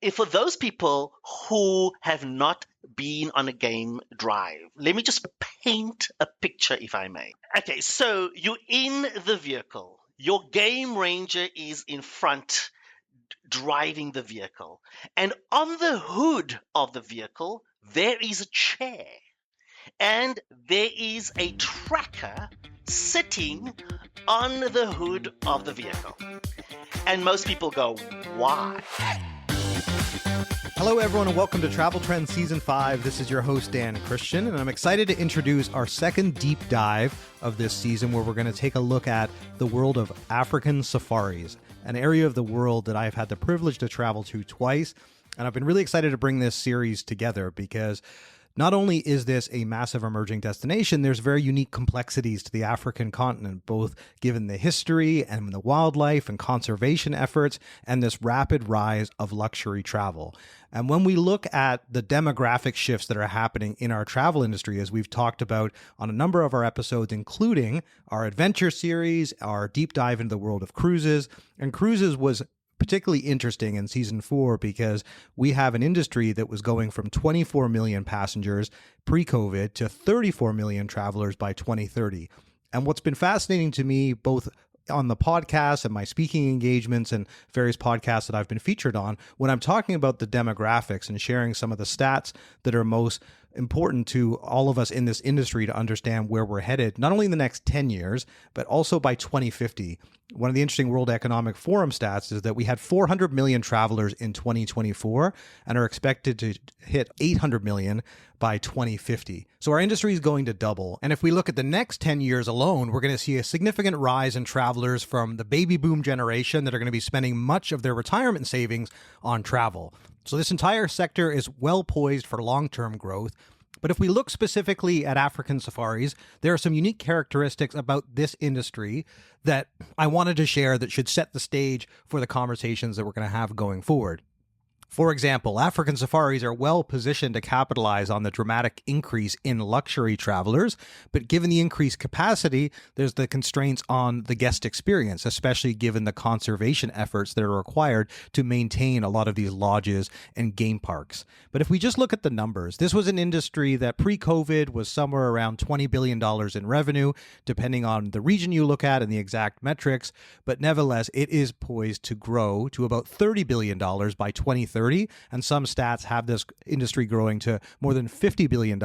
if for those people who have not been on a game drive, let me just paint a picture, if I may. Okay, so you're in the vehicle. Your game ranger is in front driving the vehicle. And on the hood of the vehicle, there is a chair. And there is a tracker sitting on the hood of the vehicle. And most people go, why? Hello, everyone, and welcome to Travel Trends Season 5. This is your host, Dan Christian, and I'm excited to introduce our second deep dive of this season where we're going to take a look at the world of African safaris, an area of the world that I've had the privilege to travel to twice. And I've been really excited to bring this series together because not only is this a massive emerging destination, there's very unique complexities to the African continent, both given the history and the wildlife and conservation efforts and this rapid rise of luxury travel. And when we look at the demographic shifts that are happening in our travel industry, as we've talked about on a number of our episodes, including our adventure series, our deep dive into the world of cruises, and cruises was particularly interesting in season 4 because we have an industry that was going from 24 million passengers pre-COVID to 34 million travelers by 2030. And what's been fascinating to me, both on the podcast and my speaking engagements and various podcasts that I've been featured on, when I'm talking about the demographics and sharing some of the stats that are most important to all of us in this industry to understand where we're headed, not only in the next 10 years, but also by 2050. One of the interesting World Economic Forum stats is that we had 400 million travelers in 2024 and are expected to hit 800 million by 2050. So our industry is going to double. And if we look at the next 10 years alone, we're going to see a significant rise in travelers from the baby boom generation that are going to be spending much of their retirement savings on travel. So this entire sector is well poised for long-term growth. But if we look specifically at African safaris, there are some unique characteristics about this industry that I wanted to share that should set the stage for the conversations that we're going to have going forward. For example, African safaris are well positioned to capitalize on the dramatic increase in luxury travelers, but given the increased capacity, there's the constraints on the guest experience, especially given the conservation efforts that are required to maintain a lot of these lodges and game parks. But if we just look at the numbers, this was an industry that pre-COVID was somewhere around $20 billion in revenue, depending on the region you look at and the exact metrics, but nevertheless, it is poised to grow to about $30 billion by 2030. And some stats have this industry growing to more than $50 billion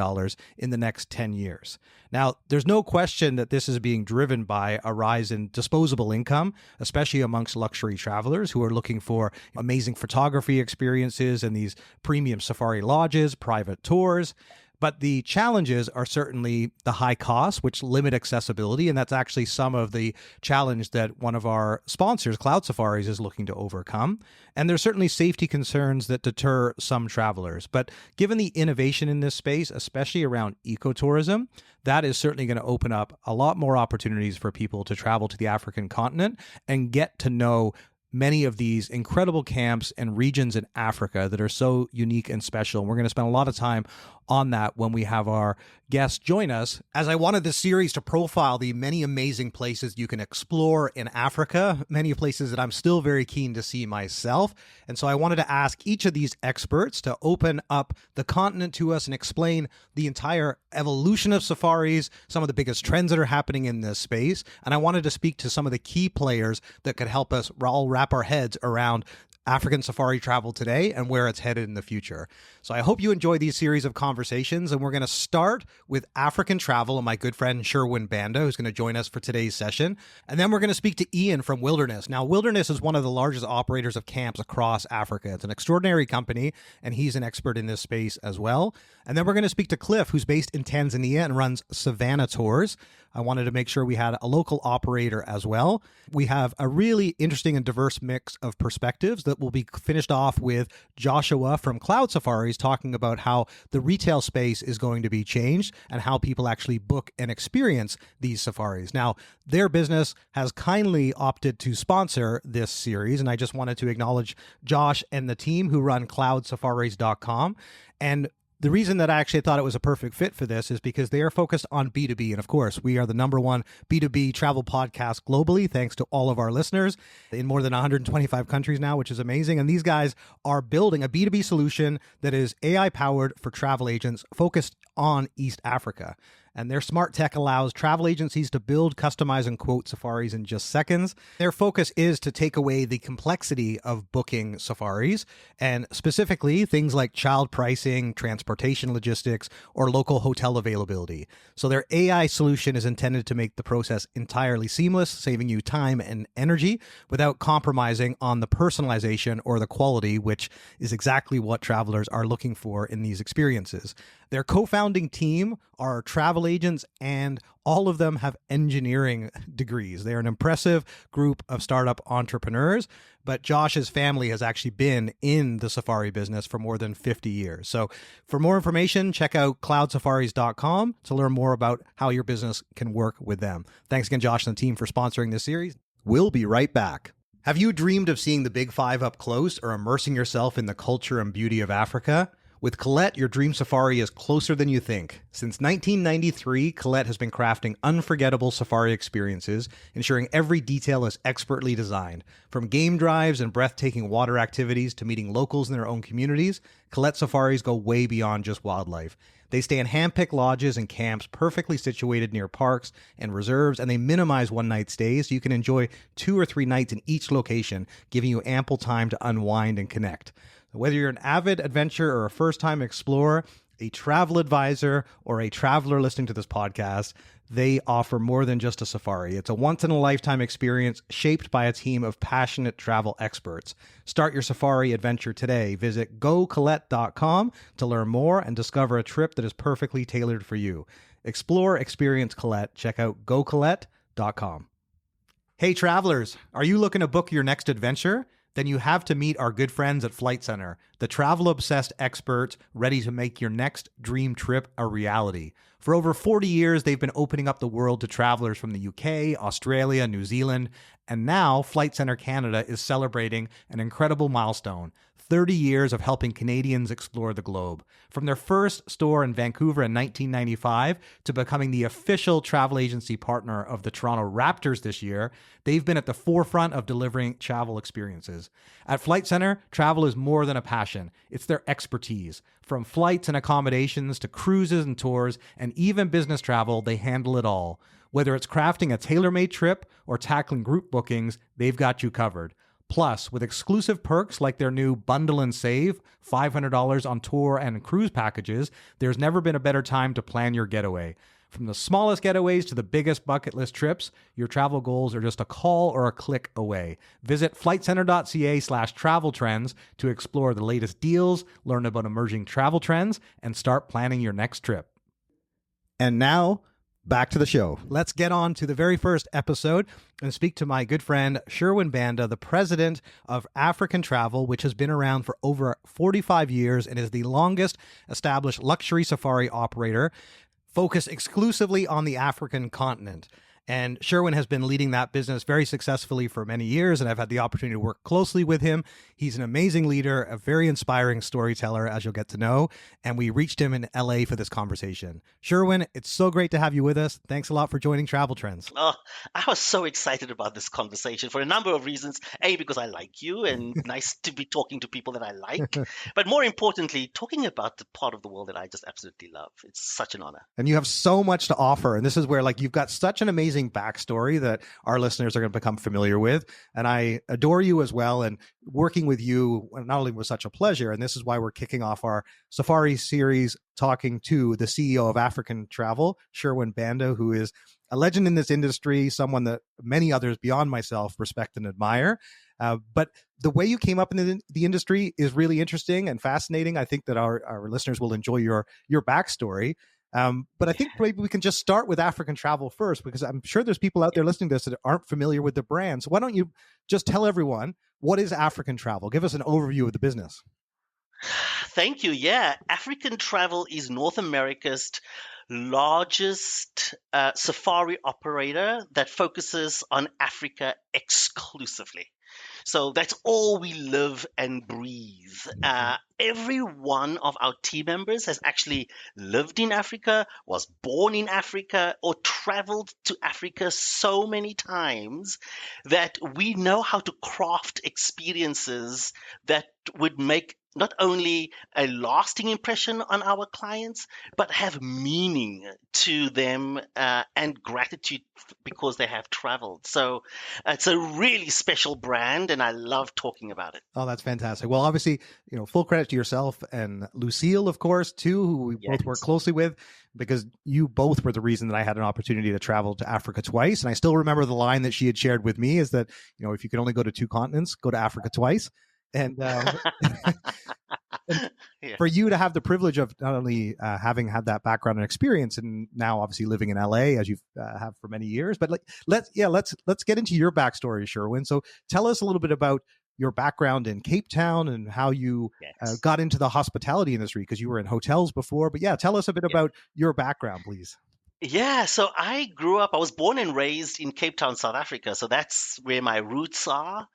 in the next 10 years. Now, there's no question that this is being driven by a rise in disposable income, especially amongst luxury travelers who are looking for amazing photography experiences and these premium safari lodges, private tours. But the challenges are certainly the high costs, which limit accessibility. And that's actually some of the challenge that one of our sponsors, Cloud Safaris, is looking to overcome. And there's certainly safety concerns that deter some travelers. But given the innovation in this space, especially around ecotourism, that is certainly going to open up a lot more opportunities for people to travel to the African continent and get to know many of these incredible camps and regions in Africa that are so unique and special. And we're going to spend a lot of time on that when we have our guests join us, as I wanted this series to profile the many amazing places you can explore in Africa, many places that I'm still very keen to see myself. And so I wanted to ask each of these experts to open up the continent to us and explain the entire evolution of safaris, some of the biggest trends that are happening in this space. And I wanted to speak to some of the key players that could help us all wrap our heads around African safari travel today and where it's headed in the future. So I hope you enjoy these series of conversations, and we're going to start with African travel and my good friend Sherwin Banda, who's going to join us for today's session. And then we're going to speak to Ian from Wilderness. Now, Wilderness is one of the largest operators of camps across Africa. It's an extraordinary company, and he's an expert in this space as well. And then we're going to speak to Cliff, who's based in Tanzania and runs Savannah Tours. I wanted to make sure we had a local operator as well. We have a really interesting and diverse mix of perspectives that will be finished off with Joshua from Cloud Safaris talking about how the retail space is going to be changed and how people actually book and experience these safaris. Now, their business has kindly opted to sponsor this series, and I just wanted to acknowledge Josh and the team who run cloudsafaris.com. And The reason that I actually thought it was a perfect fit for this is because they are focused on B2B. And of course, we are the number one B2B travel podcast globally, thanks to all of our listeners in more than 125 countries now, which is amazing. And these guys are building a B2B solution that is AI powered for travel agents focused on East Africa. And their smart tech allows travel agencies to build, customize, and quote safaris in just seconds. Their focus is to take away the complexity of booking safaris, and specifically things like child pricing, transportation logistics, or local hotel availability. So their AI solution is intended to make the process entirely seamless, saving you time and energy without compromising on the personalization or the quality, which is exactly what travelers are looking for in these experiences. Their co-founding team are travel agents, and all of them have engineering degrees. They are an impressive group of startup entrepreneurs, but Josh's family has actually been in the safari business for more than 50 years. So for more information, check out cloudsafaris.com to learn more about how your business can work with them. Thanks again, Josh and the team, for sponsoring this series. We'll be right back. Have you dreamed of seeing the Big Five up close or immersing yourself in the culture and beauty of Africa? With Colette, your dream safari is closer than you think. Since 1993, Colette has been crafting unforgettable safari experiences, ensuring every detail is expertly designed. From game drives and breathtaking water activities to meeting locals in their own communities, Colette safaris go way beyond just wildlife. They stay in hand-picked lodges and camps perfectly situated near parks and reserves, and they minimize one-night stays so you can enjoy 2 or 3 nights in each location, giving you ample time to unwind and connect. Whether you're an avid adventurer or a first-time explorer, a travel advisor, or a traveler listening to this podcast, they offer more than just a safari. It's a once-in-a-lifetime experience shaped by a team of passionate travel experts. Start your safari adventure today. Visit gocolette.com to learn more and discover a trip that is perfectly tailored for you. Explore, experience Colette. Check out gocolette.com. Hey, travelers, are you looking to book your next adventure? Then you have to meet our good friends at Flight Center, the travel-obsessed experts ready to make your next dream trip a reality. For over 40 years, they've been opening up the world to travelers from the UK, Australia, New Zealand, and now Flight Center Canada is celebrating an incredible milestone: 30 years of helping Canadians explore the globe. From their first store in Vancouver in 1995 to becoming the official travel agency partner of the Toronto Raptors this year, they've been at the forefront of delivering travel experiences. At Flight Center, travel is more than a passion. It's their expertise. From flights and accommodations to cruises and tours and even business travel, they handle it all. Whether it's crafting a tailor-made trip or tackling group bookings, they've got you covered. Plus, with exclusive perks like their new Bundle and Save, $500 on tour and cruise packages, there's never been a better time to plan your getaway. From the smallest getaways to the biggest bucket list trips, your travel goals are just a call or a click away. Visit flightcenter.ca/travel trends to explore the latest deals, learn about emerging travel trends, and start planning your next trip. And now, back to the show. Let's get on to the very first episode and speak to my good friend Sherwin Banda, the president of African Travel, which has been around for over 45 years and is the longest established luxury safari operator focused exclusively on the African continent. And Sherwin has been leading that business very successfully for many years, and I've had the opportunity to work closely with him. He's an amazing leader, a very inspiring storyteller, as you'll get to know, and we reached him in LA for this conversation. Sherwin, it's so great to have you with us. Thanks a lot for joining Travel Trends. Oh, I was so excited about this conversation for a number of reasons. A, because I like you and nice to be talking to people that I like. But more importantly, talking about the part of the world that I just absolutely love. It's such an honor. And you have so much to offer. And this is where you've got such an amazing backstory that our listeners are going to become familiar with. And I adore you as well. And working with you not only was such a pleasure, and this is why we're kicking off our Safari series talking to the CEO of African Travel, Sherwin Banda, who is a legend in this industry, someone that many others beyond myself respect and admire. But the way you came up in the industry is really interesting and fascinating. I think that our listeners will enjoy your backstory. But I think maybe we can just start with African Travel first, because I'm sure there's people out there listening to this that aren't familiar with the brand. So why don't you just tell everyone, what is African Travel? Give us an overview of the business. Thank you. Yeah, African Travel is North America's largest safari operator that focuses on Africa exclusively. So that's all we live and breathe. Every one of our team members has actually lived in Africa, was born in Africa, or traveled to Africa so many times that we know how to craft experiences that would make not only a lasting impression on our clients, but have meaning to them and gratitude because they have traveled. So it's a really special brand, and I love talking about it. Oh, that's fantastic. Well, obviously, full credit to yourself and Lucille, of course, too, who we both work Yes. closely with, because you both were the reason that I had an opportunity to travel to Africa twice. And I still remember the line that she had shared with me is that, if you can only go to two continents, go to Africa twice. And, and Yeah. for you to have the privilege of not only having had that background and experience, and now obviously living in LA as you have for many years, but let's get into your backstory, Sherwin. So tell us a little bit about your background in Cape Town and how you Yes. got into the hospitality industry, because you were in hotels before. But yeah, tell us a bit about your background, please. Yeah, so I was born and raised in Cape Town, South Africa. So that's where my roots are.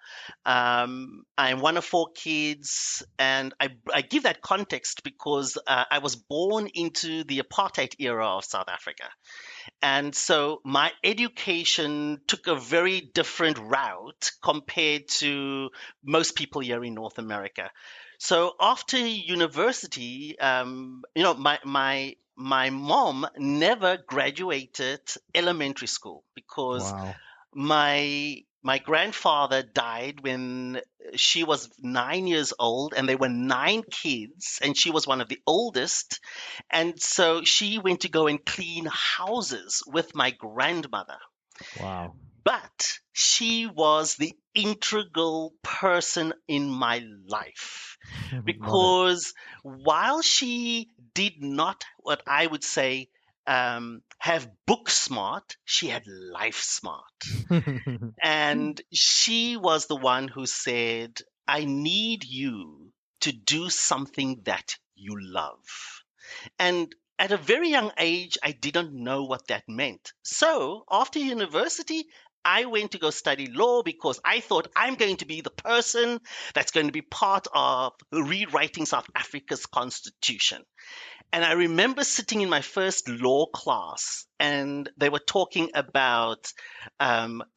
I'm one of four kids, and I give that context because I was born into the apartheid era of South Africa. And so my education took a very different route compared to most people here in North America. So after university, my mom never graduated elementary school because Wow. my grandfather died when she was 9 years old, and there were nine kids, and she was one of the oldest. And so she went to go and clean houses with my grandmother. Wow. But she was the integral person in my life Love because while she did not, what I would say, have book smart, she had life smart. it. And she was the one who said, I need you to do something that you love. And at a very young age, I didn't know what that meant. So after university, I went to go study law because I thought I'm going to be the person that's going to be part of rewriting South Africa's constitution. And I remember sitting in my first law class, and they were talking about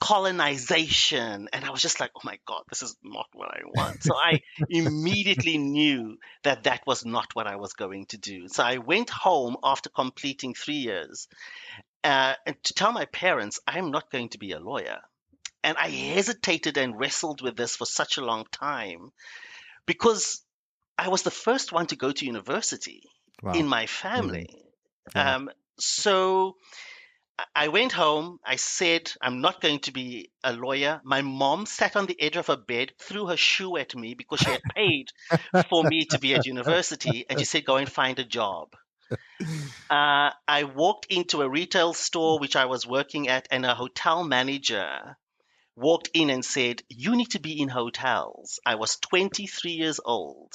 colonization. And I was just like, oh my God, this is not what I want. So I immediately knew that that was not what I was going to do. So I went home after completing 3 years and to tell my parents, I'm not going to be a lawyer. And I hesitated and wrestled with this for such a long time because I was the first one to go to university in Wow. my Amazing. family. Yeah. So I went home. I said, I'm not going to be a lawyer. My mom sat on the edge of her bed, threw her shoe at me because she had paid for me to be at university. And she said, go and find a job. I walked into a retail store, which I was working at, and a hotel manager walked in and said, you need to be in hotels. I was 23 years old.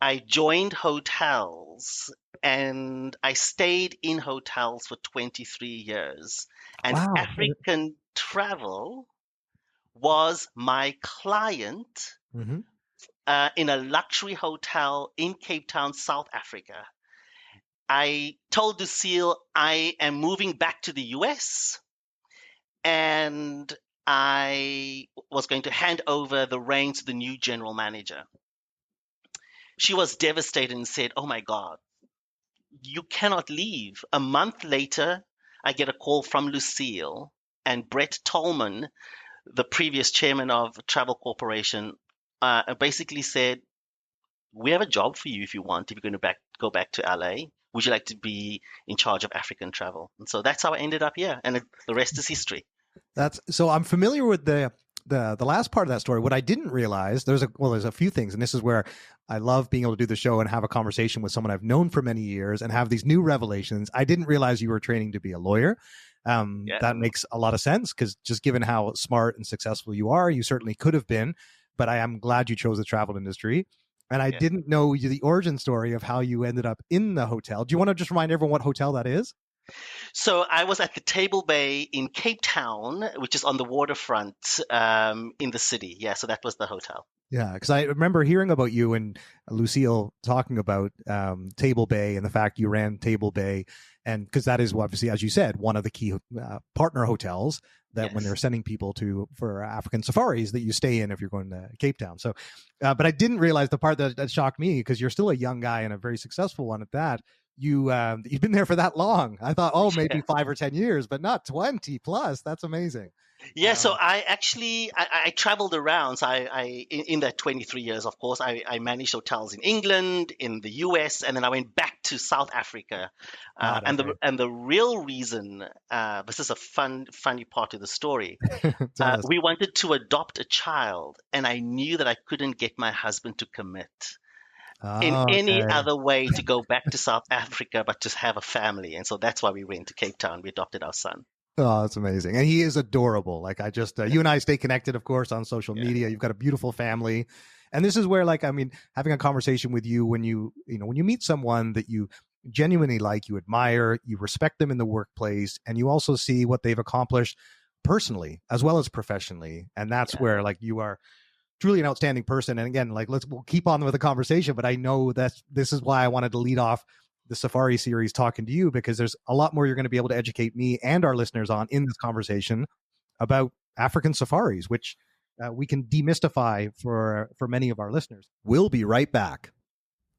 I joined hotels and I stayed in hotels for 23 years. And Wow. African Travel was my client Mm-hmm. in a luxury hotel in Cape Town, South Africa. I told Lucille I am moving back to the US, and I was going to hand over the reins to the new general manager. She was devastated and said, oh my God, you cannot leave. A month later, I get a call from Lucille, and Brett Tolman, the previous chairman of Travel Corporation, basically said, we have a job for you if you want, if you're going to go back to LA. Would you like to be in charge of African travel? And so that's how I ended up here, and the rest is history. That's so I'm familiar with the last part of that story. What I didn't realize, there's a few things, and this is where I love being able to do the show and have a conversation with someone I've known for many years and have these new revelations. I didn't realize you were training to be a lawyer. Yeah. That makes a lot of sense, because just given how smart and successful you are, you certainly could have been. But I am glad you chose the travel industry. And I didn't know the origin story of how you ended up in the hotel. Do you want to just remind everyone what hotel that is? So I was at the Table Bay in Cape Town, which is on the waterfront in the city. Yeah, so that was the hotel. Yeah, because I remember hearing about you and Lucille talking about Table Bay and the fact you ran Table Bay, and because that is obviously, as you said, one of the key partner hotels that when they're Yes. sending people to for African safaris that you stay in if you're going to Cape Town. So, but I didn't realize the part that shocked me because you're still a young guy and a very successful one at that. You've been there for that long. I thought, oh, maybe 5 or 10 years, but not 20 plus. That's amazing. Yeah, so I actually I traveled around. So in that 23 years, of course, I managed hotels in England, in the US, and then I went back to South Africa. God, okay. And the real reason, this is a funny part of the story. Tell us. We wanted to adopt a child, and I knew that I couldn't get my husband to commit in Oh, any okay. other way to go back to South Africa, but to have a family. And so that's why we went to Cape Town. We adopted our son. Oh, that's amazing. And he is adorable. Like I just, you and I stay connected, of course, on social Yeah. media. You've got a beautiful family. And this is where, like, I mean, having a conversation with you when when you meet someone that you genuinely like, you admire, you respect them in the workplace, and you also see what they've accomplished personally as well as professionally. And that's Yeah. where, like, you are truly an outstanding person. And again, like, we'll keep on with the conversation, but I know that this is why I wanted to lead off the Safari series talking to you, because there's a lot more you're going to be able to educate me and our listeners on in this conversation about African safaris, which we can demystify for many of our listeners. We'll be right back.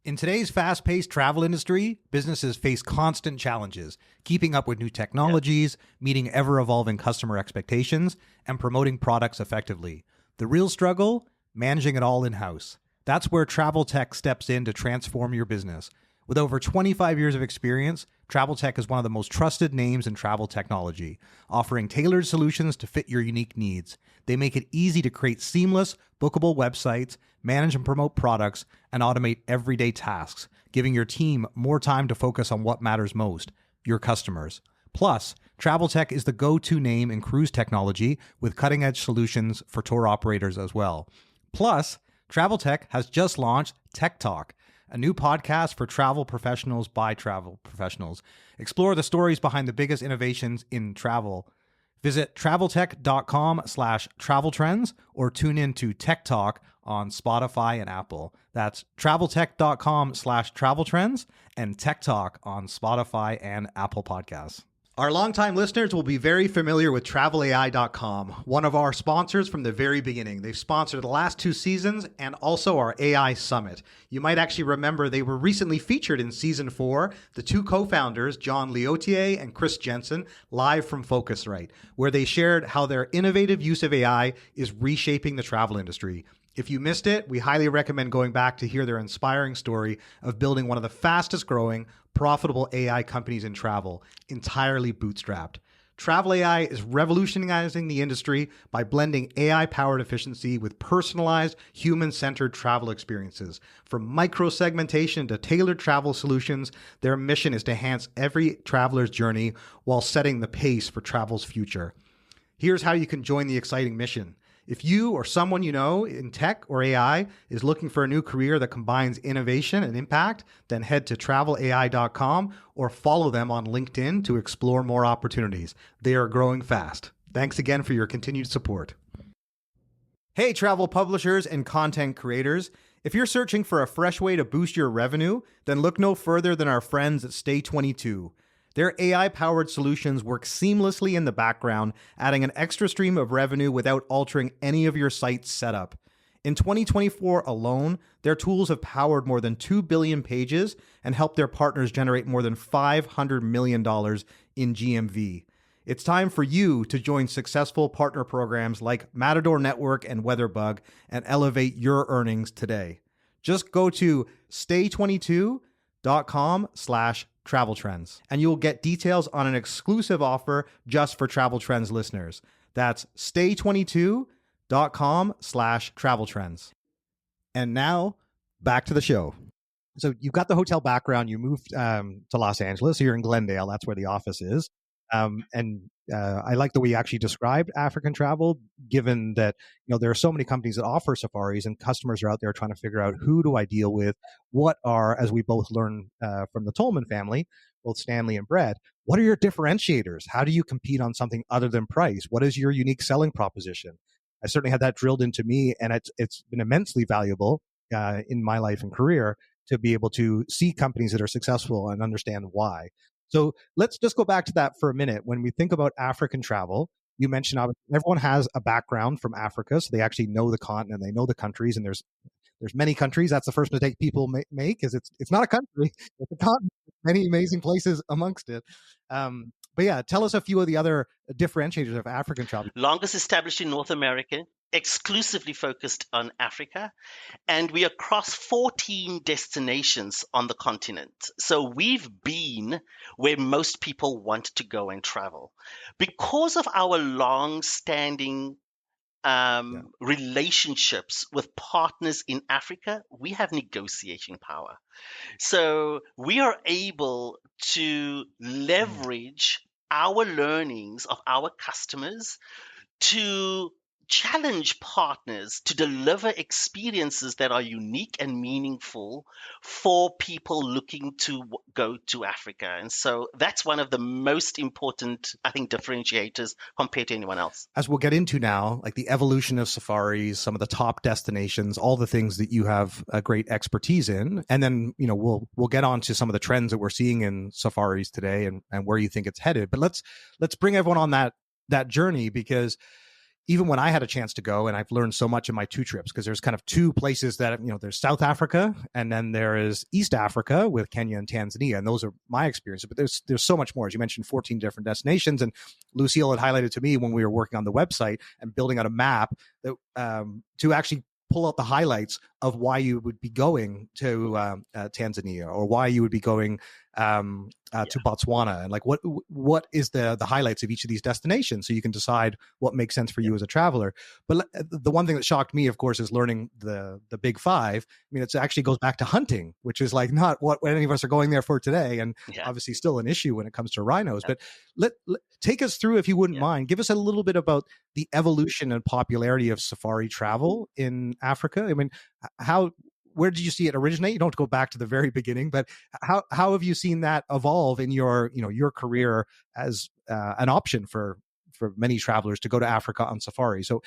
In today's fast-paced travel industry, businesses face constant challenges, keeping up with new technologies, meeting ever-evolving customer expectations, and promoting products effectively. The real struggle? Managing it all in-house. That's where Travel Tech steps in to transform your business. With over 25 years of experience, Travel Tech is one of the most trusted names in travel technology, offering tailored solutions to fit your unique needs. They make it easy to create seamless, bookable websites, manage and promote products, and automate everyday tasks, giving your team more time to focus on what matters most, your customers. Plus, Travel Tech is the go-to name in cruise technology with cutting-edge solutions for tour operators as well. Plus, Travel Tech has just launched Tech Talk, a new podcast for travel professionals by travel professionals. Explore the stories behind the biggest innovations in travel. Visit traveltech.com/travel trends or tune in to Tech Talk on Spotify and Apple. That's traveltech.com/travel trends and Tech Talk on Spotify and Apple Podcasts. Our longtime listeners will be very familiar with travelai.com, one of our sponsors from the very beginning. They've sponsored the last 2 seasons and also our AI Summit. You might actually remember they were recently featured in season 4, the 2 co-founders, John Leotier and Chris Jensen, live from Focusrite, where they shared how their innovative use of AI is reshaping the travel industry. If you missed it, we highly recommend going back to hear their inspiring story of building one of the fastest growing, profitable AI companies in travel, entirely bootstrapped. Travel AI is revolutionizing the industry by blending AI-powered efficiency with personalized, human-centered travel experiences. From micro-segmentation to tailored travel solutions, their mission is to enhance every traveler's journey while setting the pace for travel's future. Here's how you can join the exciting mission. If you or someone you know in tech or AI is looking for a new career that combines innovation and impact, then head to travelai.com or follow them on LinkedIn to explore more opportunities. They are growing fast. Thanks again for your continued support. Hey, travel publishers and content creators. If you're searching for a fresh way to boost your revenue, then look no further than our friends at Stay22. Their AI-powered solutions work seamlessly in the background, adding an extra stream of revenue without altering any of your site's setup. In 2024 alone, their tools have powered more than 2 billion pages and helped their partners generate more than $500 million in GMV. It's time for you to join successful partner programs like Matador Network and Weatherbug and elevate your earnings today. Just go to stay22.com/travel trends and you'll get details on an exclusive offer just for Travel Trends listeners. That's stay22.com/travel trends. And now back to the show. So you've got the hotel background. You moved to Los Angeles. So you're in Glendale. That's where the office is. I like the way you actually described African travel, given that there are so many companies that offer safaris, and customers are out there trying to figure out who do I deal with, what are, as we both learned from the Tolman family, both Stanley and Brett, what are your differentiators? How do you compete on something other than price? What is your unique selling proposition? I certainly had that drilled into me, and it's been immensely valuable in my life and career to be able to see companies that are successful and understand why. So let's just go back to that for a minute. When we think about African travel, you mentioned everyone has a background from Africa, so they actually know the continent, they know the countries, and there's many countries. That's the first mistake people make is it's not a country, it's a continent. Many amazing places amongst it. But yeah, tell us a few of the other differentiators of African travel. Longest established in North America, exclusively focused on Africa, and we are across 14 destinations on the continent. So we've been where most people want to go and travel. Because of our long-standing Yeah. relationships with partners in Africa, we have negotiating power. So we are able to Mm. leverage our learnings of our customers to challenge partners to deliver experiences that are unique and meaningful for people looking to go to Africa. And so that's one of the most important, I think, differentiators compared to anyone else. As we'll get into now, like the evolution of safaris, some of the top destinations, all the things that you have a great expertise in, and then we'll get on to some of the trends that we're seeing in safaris today and where you think it's headed. But let's bring everyone on that journey, because even when I had a chance to go, and I've learned so much in my 2 trips, because there's kind of 2 places that, there's South Africa and then there is East Africa with Kenya and Tanzania. And those are my experiences, but there's so much more. As you mentioned, 14 different destinations. And Lucille had highlighted to me when we were working on the website and building out a map that to actually pull out the highlights of why you would be going to Tanzania, or why you would be going to Botswana, and like what is the highlights of each of these destinations, so you can decide what makes sense for you as a traveler. But the one thing that shocked me, of course, is learning the big 5. I mean, it actually goes back to hunting, which is like not what any of us are going there for today, and obviously still an issue when it comes to rhinos. But let take us through, if you wouldn't mind, give us a little bit about the evolution and popularity of safari travel in Africa. I mean, where did you see it originate? You don't have to go back to the very beginning, but how have you seen that evolve in your career as an option for many travelers to go to Africa on safari? So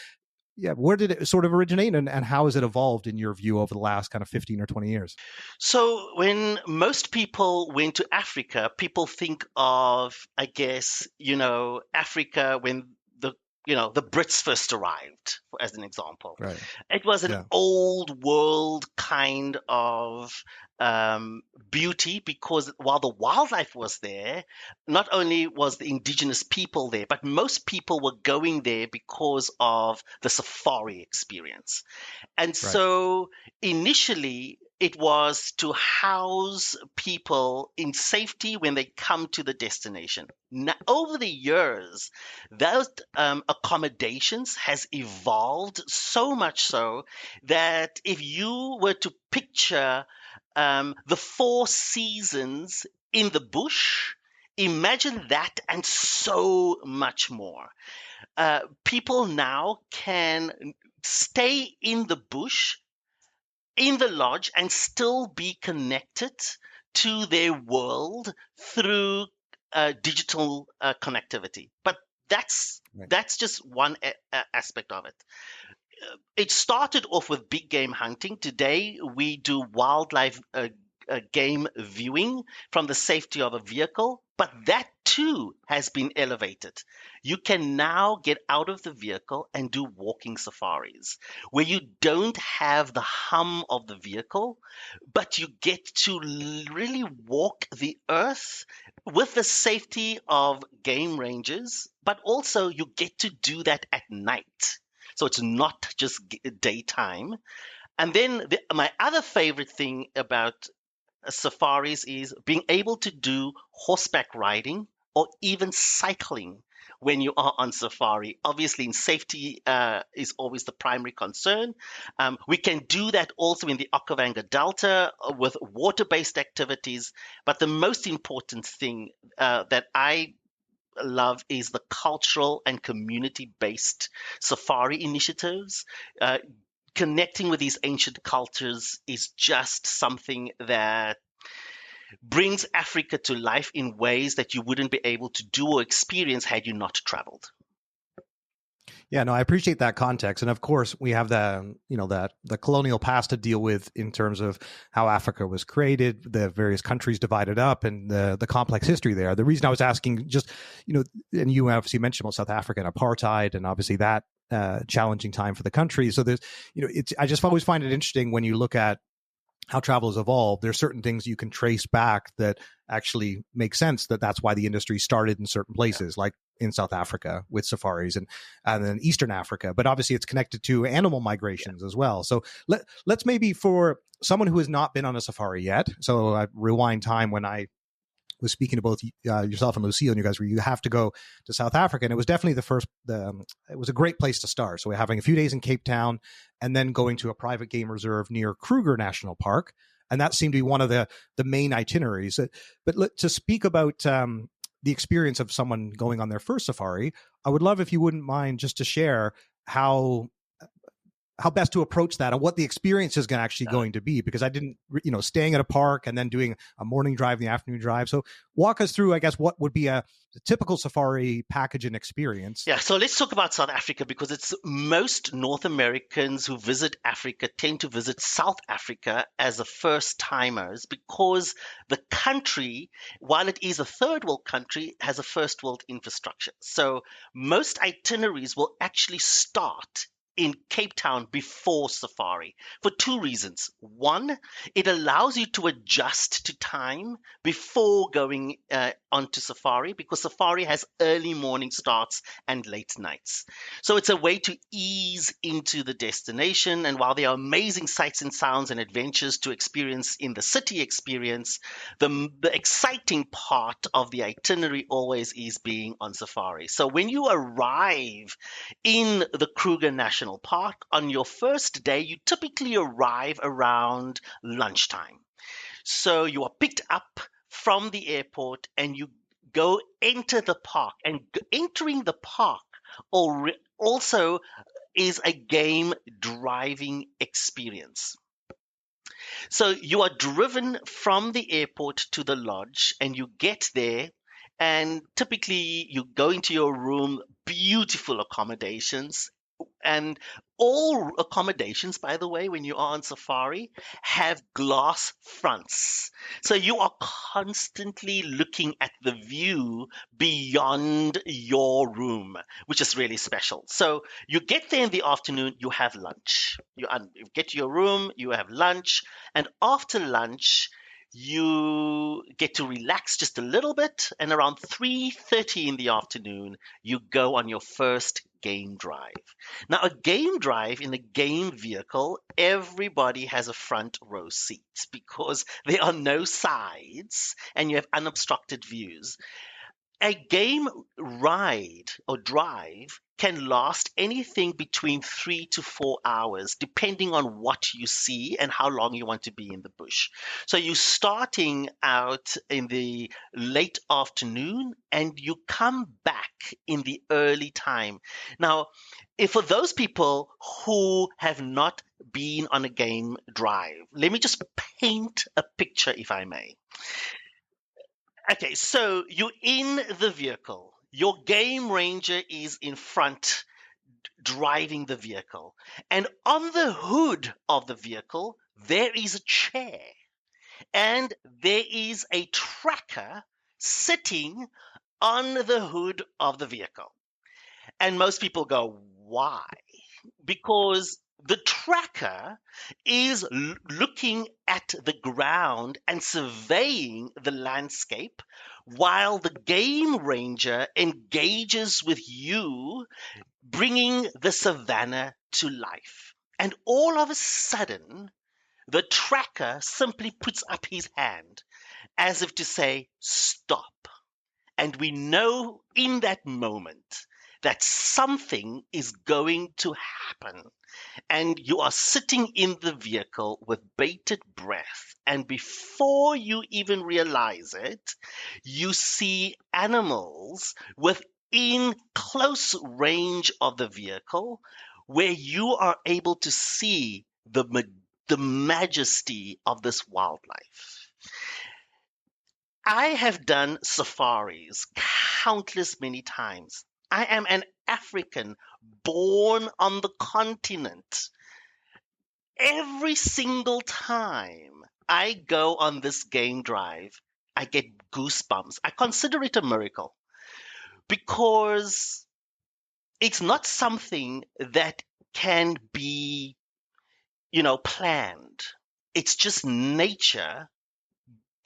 yeah, where did it sort of originate, and how has it evolved in your view over the last kind of 15 or 20 years? So when most people went to Africa, people think of, I guess, Africa when the Brits first arrived, as an example. Right. It was an old world kind of beauty, because while the wildlife was there, not only was the indigenous people there, but most people were going there because of the safari experience. And so initially, it was to house people in safety when they come to the destination. Now, over the years, those accommodations has evolved so much so that if you were to picture the 4 seasons in the bush, imagine that and so much more. People now can stay in the bush, in the lodge, and still be connected to their world through digital connectivity. But that's just one aspect of it. It started off with big game hunting. Today, we do wildlife game viewing from the safety of a vehicle, but that too has been elevated. You can now get out of the vehicle and do walking safaris, where you don't have the hum of the vehicle, but you get to really walk the earth with the safety of game rangers, but also you get to do that at night. So it's not just daytime. And then my other favorite thing about safaris is being able to do horseback riding or even cycling when you are on safari. Obviously, safety is always the primary concern. We can do that also in the Okavango Delta with water-based activities. But the most important thing that I love is the cultural and community-based safari initiatives. Connecting with these ancient cultures is just something that brings Africa to life in ways that you wouldn't be able to do or experience had you not traveled. Yeah, no, I appreciate that context, and of course, we have the colonial past to deal with in terms of how Africa was created, the various countries divided up, and the complex history there. The reason I was asking, just and you obviously mentioned about South Africa and apartheid, and obviously that challenging time for the country. So there's, I just always find it interesting when you look at how travel has evolved. There's certain things you can trace back that actually make sense, that's why the industry started in certain places, like in South Africa with safaris and then Eastern Africa. But obviously it's connected to animal migrations as well. So let's maybe, for someone who has not been on a safari yet, so I rewind time when I was speaking to both yourself and Lucille, and you guys where you have to go to South Africa, and it was definitely it was a great place to start. So we're having a few days in Cape Town, and then going to a private game reserve near Kruger National Park, and that seemed to be one of the main itineraries. But to speak about the experience of someone going on their first safari, I would love if you wouldn't mind just to share how best to approach that and what the experience is actually going to be, because I didn't, staying at a park and then doing a morning drive, the afternoon drive. So walk us through, I guess, what would be a typical safari package and experience. Yeah, so let's talk about South Africa, because it's most North Americans who visit Africa tend to visit South Africa as the first timers, because the country, while it is a third world country, has a first world infrastructure. So most itineraries will actually start in Cape Town before safari for two reasons. One, it allows you to adjust to time before going onto safari, because safari has early morning starts and late nights. So it's a way to ease into the destination. And while there are amazing sights and sounds and adventures to experience in the city experience, the exciting part of the itinerary always is being on safari. So when you arrive in the Kruger National Park on your first day, you typically arrive around lunchtime. So you are picked up from the airport and you go enter the park. And entering the park also is a game driving experience. So you are driven from the airport to the lodge, and you get there, and typically you go into your room, beautiful accommodations. And all accommodations, by the way, when you are on safari, have glass fronts. So you are constantly looking at the view beyond your room, which is really special. So you get there in the afternoon, you have lunch. You get to your room, you have lunch, and after lunch, you get to relax just a little bit, and around 3:30 in the afternoon, you go on your first game drive. Now, a game drive in a game vehicle, everybody has a front row seat because there are no sides and you have unobstructed views. A game ride or drive can last anything between 3 to 4 hours, depending on what you see and how long you want to be in the bush. So you're starting out in the late afternoon and you come back in the early time. Now, for those people who have not been on a game drive, let me just paint a picture, if I may. Okay, so you're in the vehicle. Your game ranger is in front driving the vehicle. And on the hood of the vehicle, there is a chair. And there is a tracker sitting on the hood of the vehicle. And most people go, why? Because the tracker is looking at the ground and surveying the landscape while the game ranger engages with you, bringing the savannah to life. And all of a sudden, the tracker simply puts up his hand as if to say, stop. And we know in that moment that something is going to happen. And you are sitting in the vehicle with bated breath. And before you even realize it, you see animals within close range of the vehicle where you are able to see the majesty of this wildlife. I have done safaris countless many times. I am an African born on the continent. Every single time I go on this game drive, I get goosebumps. I consider it a miracle because it's not something that can be, planned. It's just nature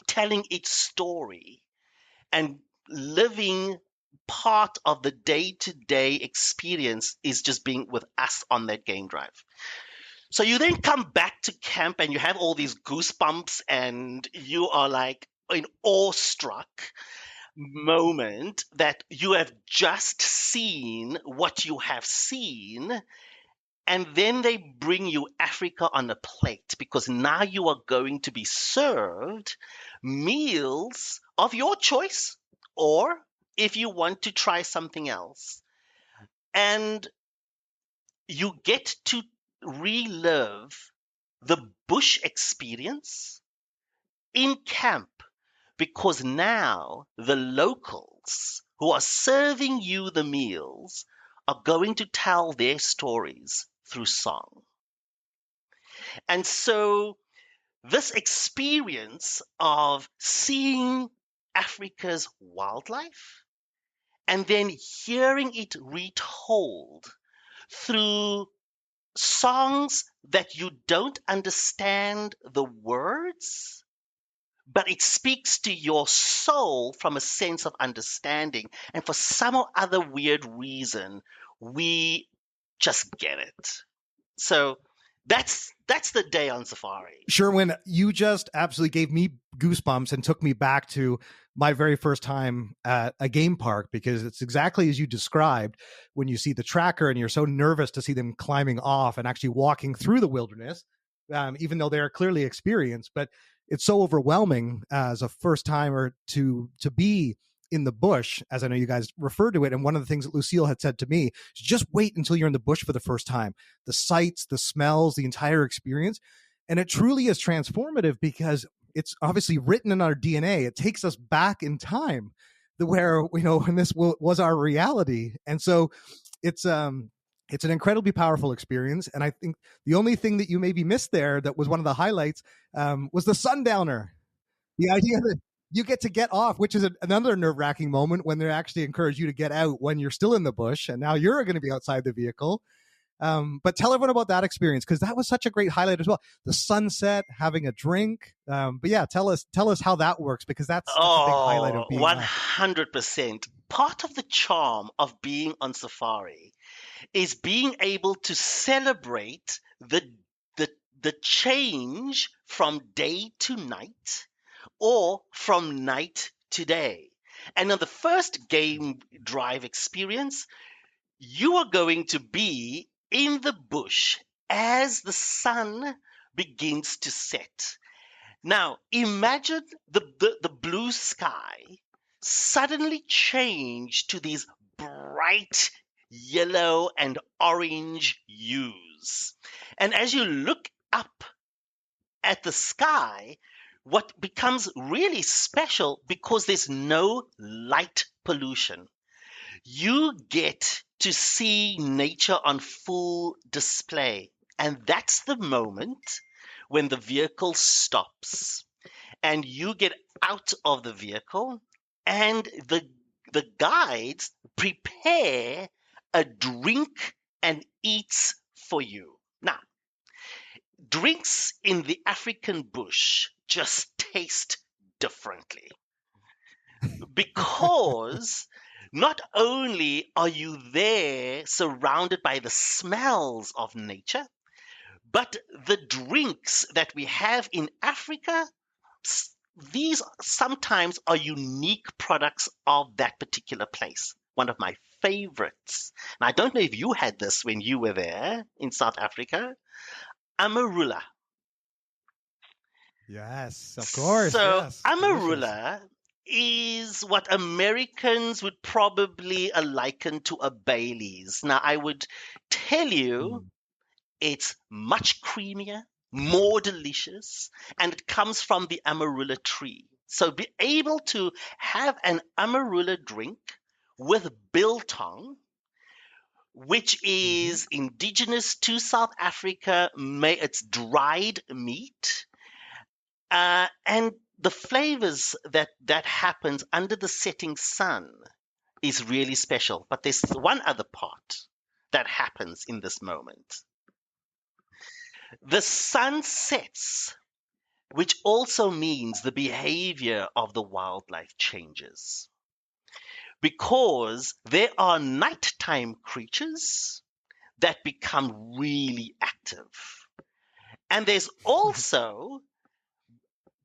telling its story and living part of the day-to-day experience is just being with us on that game drive. So you then come back to camp and you have all these goosebumps and you are like in awestruck moment that you have just seen what you have seen, and then they bring you Africa on a plate because now you are going to be served meals of your choice, or if you want to try something else. And you get to relive the bush experience in camp because now the locals who are serving you the meals are going to tell their stories through song. And so this experience of seeing Africa's wildlife and then hearing it retold through songs that you don't understand the words, but it speaks to your soul from a sense of understanding. And for some other weird reason, we just get it. So that's the day on safari. Sherwin, you just absolutely gave me goosebumps and took me back to my very first time at a game park, because it's exactly as you described when you see the tracker and you're so nervous to see them climbing off and actually walking through the wilderness, even though they're clearly experienced. But it's so overwhelming as a first timer to be in the bush, as I know you guys refer to it. And one of the things that Lucille had said to me is just wait until you're in the bush for the first time. The sights, the smells, the entire experience. And it truly is transformative because it's obviously written in our DNA. It takes us back in time where, when this was our reality. And so it's an incredibly powerful experience. And I think the only thing that you maybe missed there that was one of the highlights was the sundowner. The idea that you get off, which is another nerve-wracking moment when they actually encourage you to get out when you're still in the bush, and now you're going to be outside the vehicle. But tell everyone about that experience, because that was such a great highlight as well. The sunset, having a drink. But yeah, tell us how that works, because that's a big highlight of being 100%. Part of the charm of being on safari is being able to celebrate the change from day to night or from night to day. And on the first game drive experience, you are going to be in the bush as the sun begins to set. Now, imagine the blue sky suddenly change to these bright yellow and orange hues. And as you look up at the sky, what becomes really special, because there's no light pollution, you get to see nature on full display. And that's the moment when the vehicle stops and you get out of the vehicle and the guides prepare a drink and eats for you. Now, drinks in the African bush just taste differently because not only are you there surrounded by the smells of nature, but the drinks that we have in Africa, these sometimes are unique products of that particular place. One of my favorites, and I don't know if you had this when you were there in South Africa, amarula. Yes, of course. So Yes. Delicious. amarula is what Americans would probably liken to a Baileys. Now, I would tell you it's much creamier, more delicious, and it comes from the amarula tree. So be able to have an amarula drink with biltong, which is indigenous to South Africa. It's dried meat, and the flavors that happens under the setting sun is really special. But there's one other part that happens in this moment. The sun sets, which also means the behavior of the wildlife changes, because there are nighttime creatures that become really active. And there's also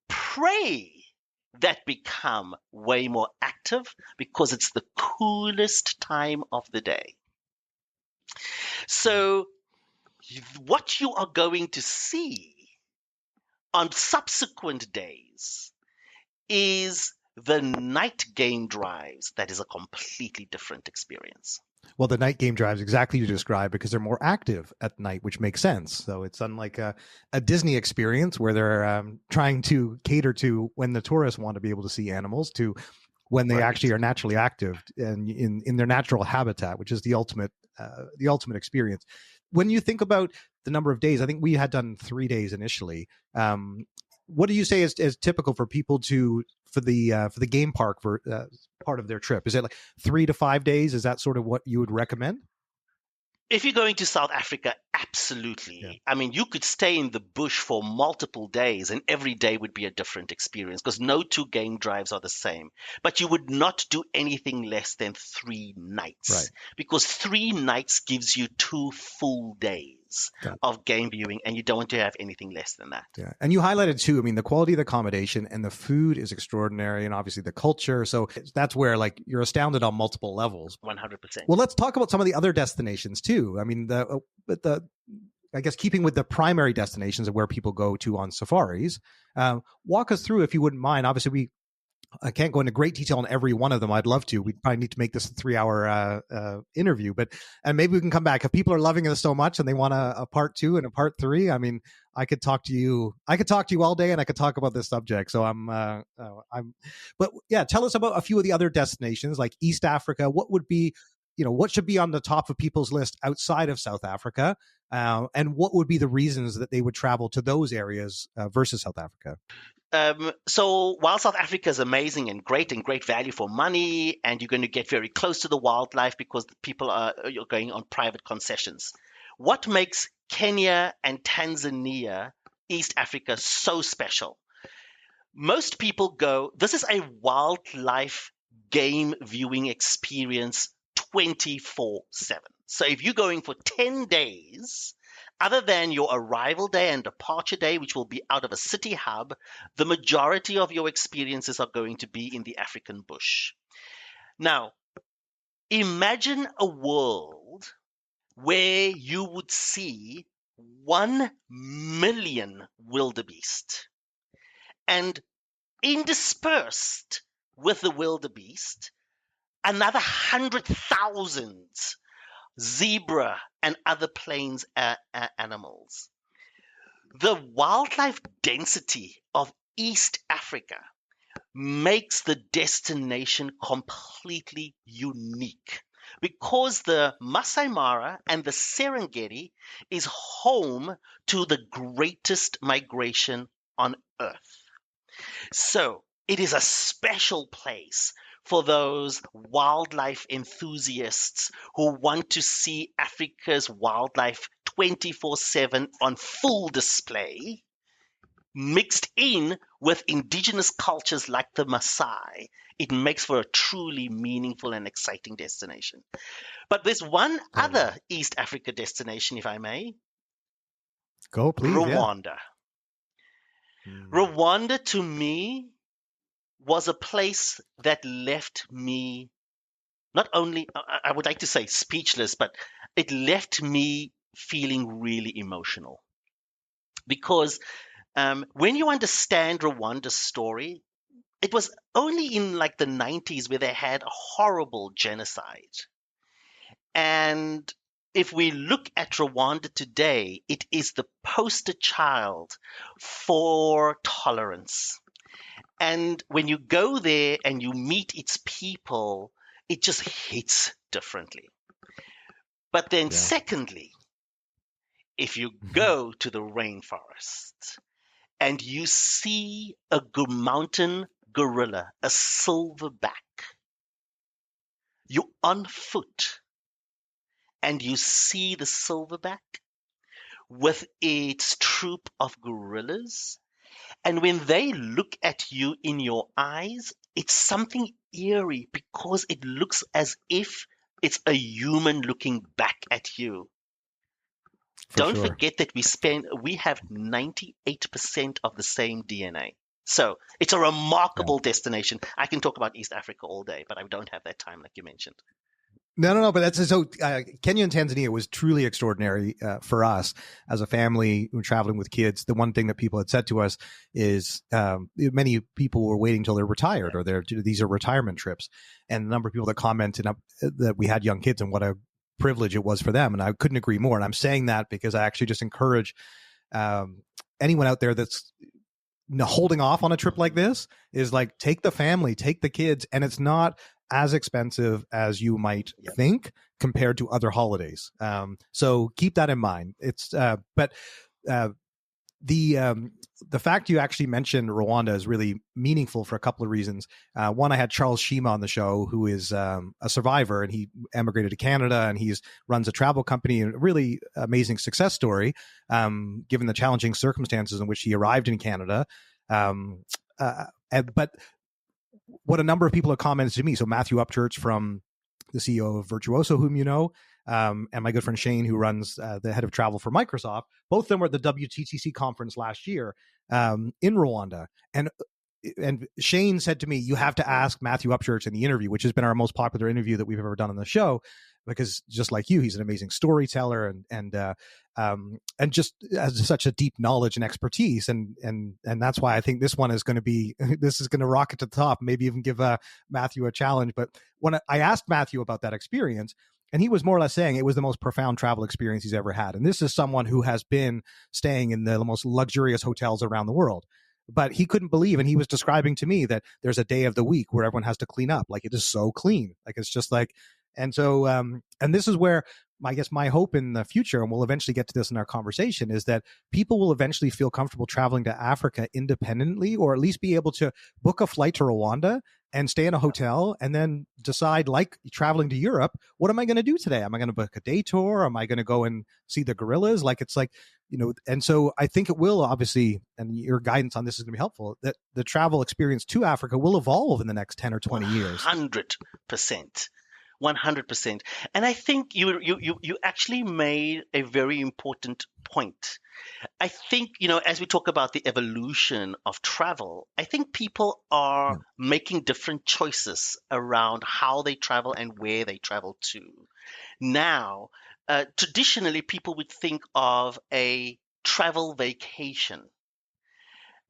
prey that become way more active because it's the coolest time of the day. So what you are going to see on subsequent days is the night game drives. That is a completely different experience. Well, the night game drives exactly you described, because they're more active at night, which makes sense. So it's unlike a Disney experience where they're trying to cater to when the tourists want to be able to see animals to when they actually are naturally active and in their natural habitat, which is the ultimate experience. When you think about the number of days, I think we had done 3 days initially. What do you say is typical for people for the game park for part of their trip? Is it like 3 to 5 days? Is that sort of what you would recommend? If you're going to South Africa, absolutely. Yeah. I mean, you could stay in the bush for multiple days, and every day would be a different experience because no two game drives are the same. But you would not do anything less than 3 nights, right? Because 3 nights gives you 2 full days of game viewing, and you don't want to have anything less than that. Yeah. And you highlighted too, I mean, the quality of the accommodation and the food is extraordinary, and obviously the culture. So that's where like you're astounded on multiple levels. 100%. Well, let's talk about some of the other destinations too. I mean, I guess keeping with the primary destinations of where people go to on safaris, walk us through, if you wouldn't mind. Obviously, I can't go into great detail on every one of them. I'd love to. We probably need to make this a 3-hour interview, and maybe we can come back if people are loving this so much and they want a part 2 and a part 3. I mean, I could talk to you all day, and I could talk about this subject. So but yeah, tell us about a few of the other destinations like East Africa. What would be, what should be on the top of people's list outside of South Africa? And what would be the reasons that they would travel to those areas versus South Africa? So while South Africa is amazing and great value for money, and you're going to get very close to the wildlife because you're going on private concessions, what makes Kenya and Tanzania, East Africa, so special? Most people go, this is a wildlife game viewing experience 24/7. So if you're going for 10 days, other than your arrival day and departure day, which will be out of a city hub, the majority of your experiences are going to be in the African bush. Now, imagine a world where you would see 1 million wildebeest, and interspersed with the wildebeest, another 100,000 zebra and other plains animals. The wildlife density of East Africa makes the destination completely unique, because the Masai Mara and the Serengeti is home to the greatest migration on Earth. So it is a special place for those wildlife enthusiasts who want to see Africa's wildlife 24/7 on full display, mixed in with indigenous cultures like the Maasai. It makes for a truly meaningful and exciting destination. But there's one other East Africa destination, if I may. Go, please. Rwanda. Yeah. Rwanda, to me, was a place that left me not only, I would like to say speechless, but it left me feeling really emotional. Because when you understand Rwanda's story, it was only in like the 90s where they had a horrible genocide. And if we look at Rwanda today, it is the poster child for tolerance. And when you go there and you meet its people, it just hits differently. But then, Yeah. secondly, if you go to the rainforest and you see a mountain gorilla, a silverback, you're on foot and you see the silverback with its troop of gorillas. And when they look at you in your eyes, it's something eerie because it looks as if it's a human looking back at you. For Don't sure. forget that we have 98% of the same DNA. So it's a Yeah. remarkable destination. I can talk about East Africa all day, but I don't have that time like you mentioned. No. But that's so. Kenya and Tanzania was truly extraordinary for us as a family who were traveling with kids. The one thing that people had said to us is many people were waiting till they're retired or these are retirement trips, and the number of people that commented that we had young kids and what a privilege it was for them. And I couldn't agree more. And I'm saying that because I actually just encourage anyone out there that's holding off on a trip like this is like, take the family, take the kids, and it's not as expensive as you might think compared to other holidays. So keep that in mind. It's but the fact you actually mentioned Rwanda is really meaningful for a couple of reasons. One, I had Charles Shima on the show, who is a survivor, and he emigrated to Canada, and he's runs a travel company, and a really amazing success story, given the challenging circumstances in which he arrived in Canada. But what a number of people have commented to me. So Matthew Upchurch, from the CEO of Virtuoso, whom you know, and my good friend Shane, who runs the head of travel for Microsoft. Both of them were at the WTTC conference last year in Rwanda. And Shane said to me, you have to ask Matthew Upchurch in the interview, which has been our most popular interview that we've ever done on the show, because just like you, he's an amazing storyteller and just has such a deep knowledge and expertise. And that's why I think this one is going to be, this is going to rocket to the top, maybe even give Matthew a challenge. But when I asked Matthew about that experience, and he was more or less saying it was the most profound travel experience he's ever had. And this is someone who has been staying in the most luxurious hotels around the world. But he couldn't believe, and he was describing to me that there's a day of the week where everyone has to clean up. Like, it is so clean. Like, it's just like, and so, and this is where I guess my hope in the future, and we'll eventually get to this in our conversation, is that people will eventually feel comfortable traveling to Africa independently, or at least be able to book a flight to Rwanda and stay in a hotel and then decide, like traveling to Europe, what am I going to do today? Am I going to book a day tour? Am I going to go and see the gorillas? Like, it's like, and so I think it will obviously, and your guidance on this is going to be helpful, that the travel experience to Africa will evolve in the next 10 or 20 years. 100%. 100%. And I think you actually made a very important point. I think, as we talk about the evolution of travel, I think people are making different choices around how they travel and where they travel to. Now, traditionally, people would think of a travel vacation.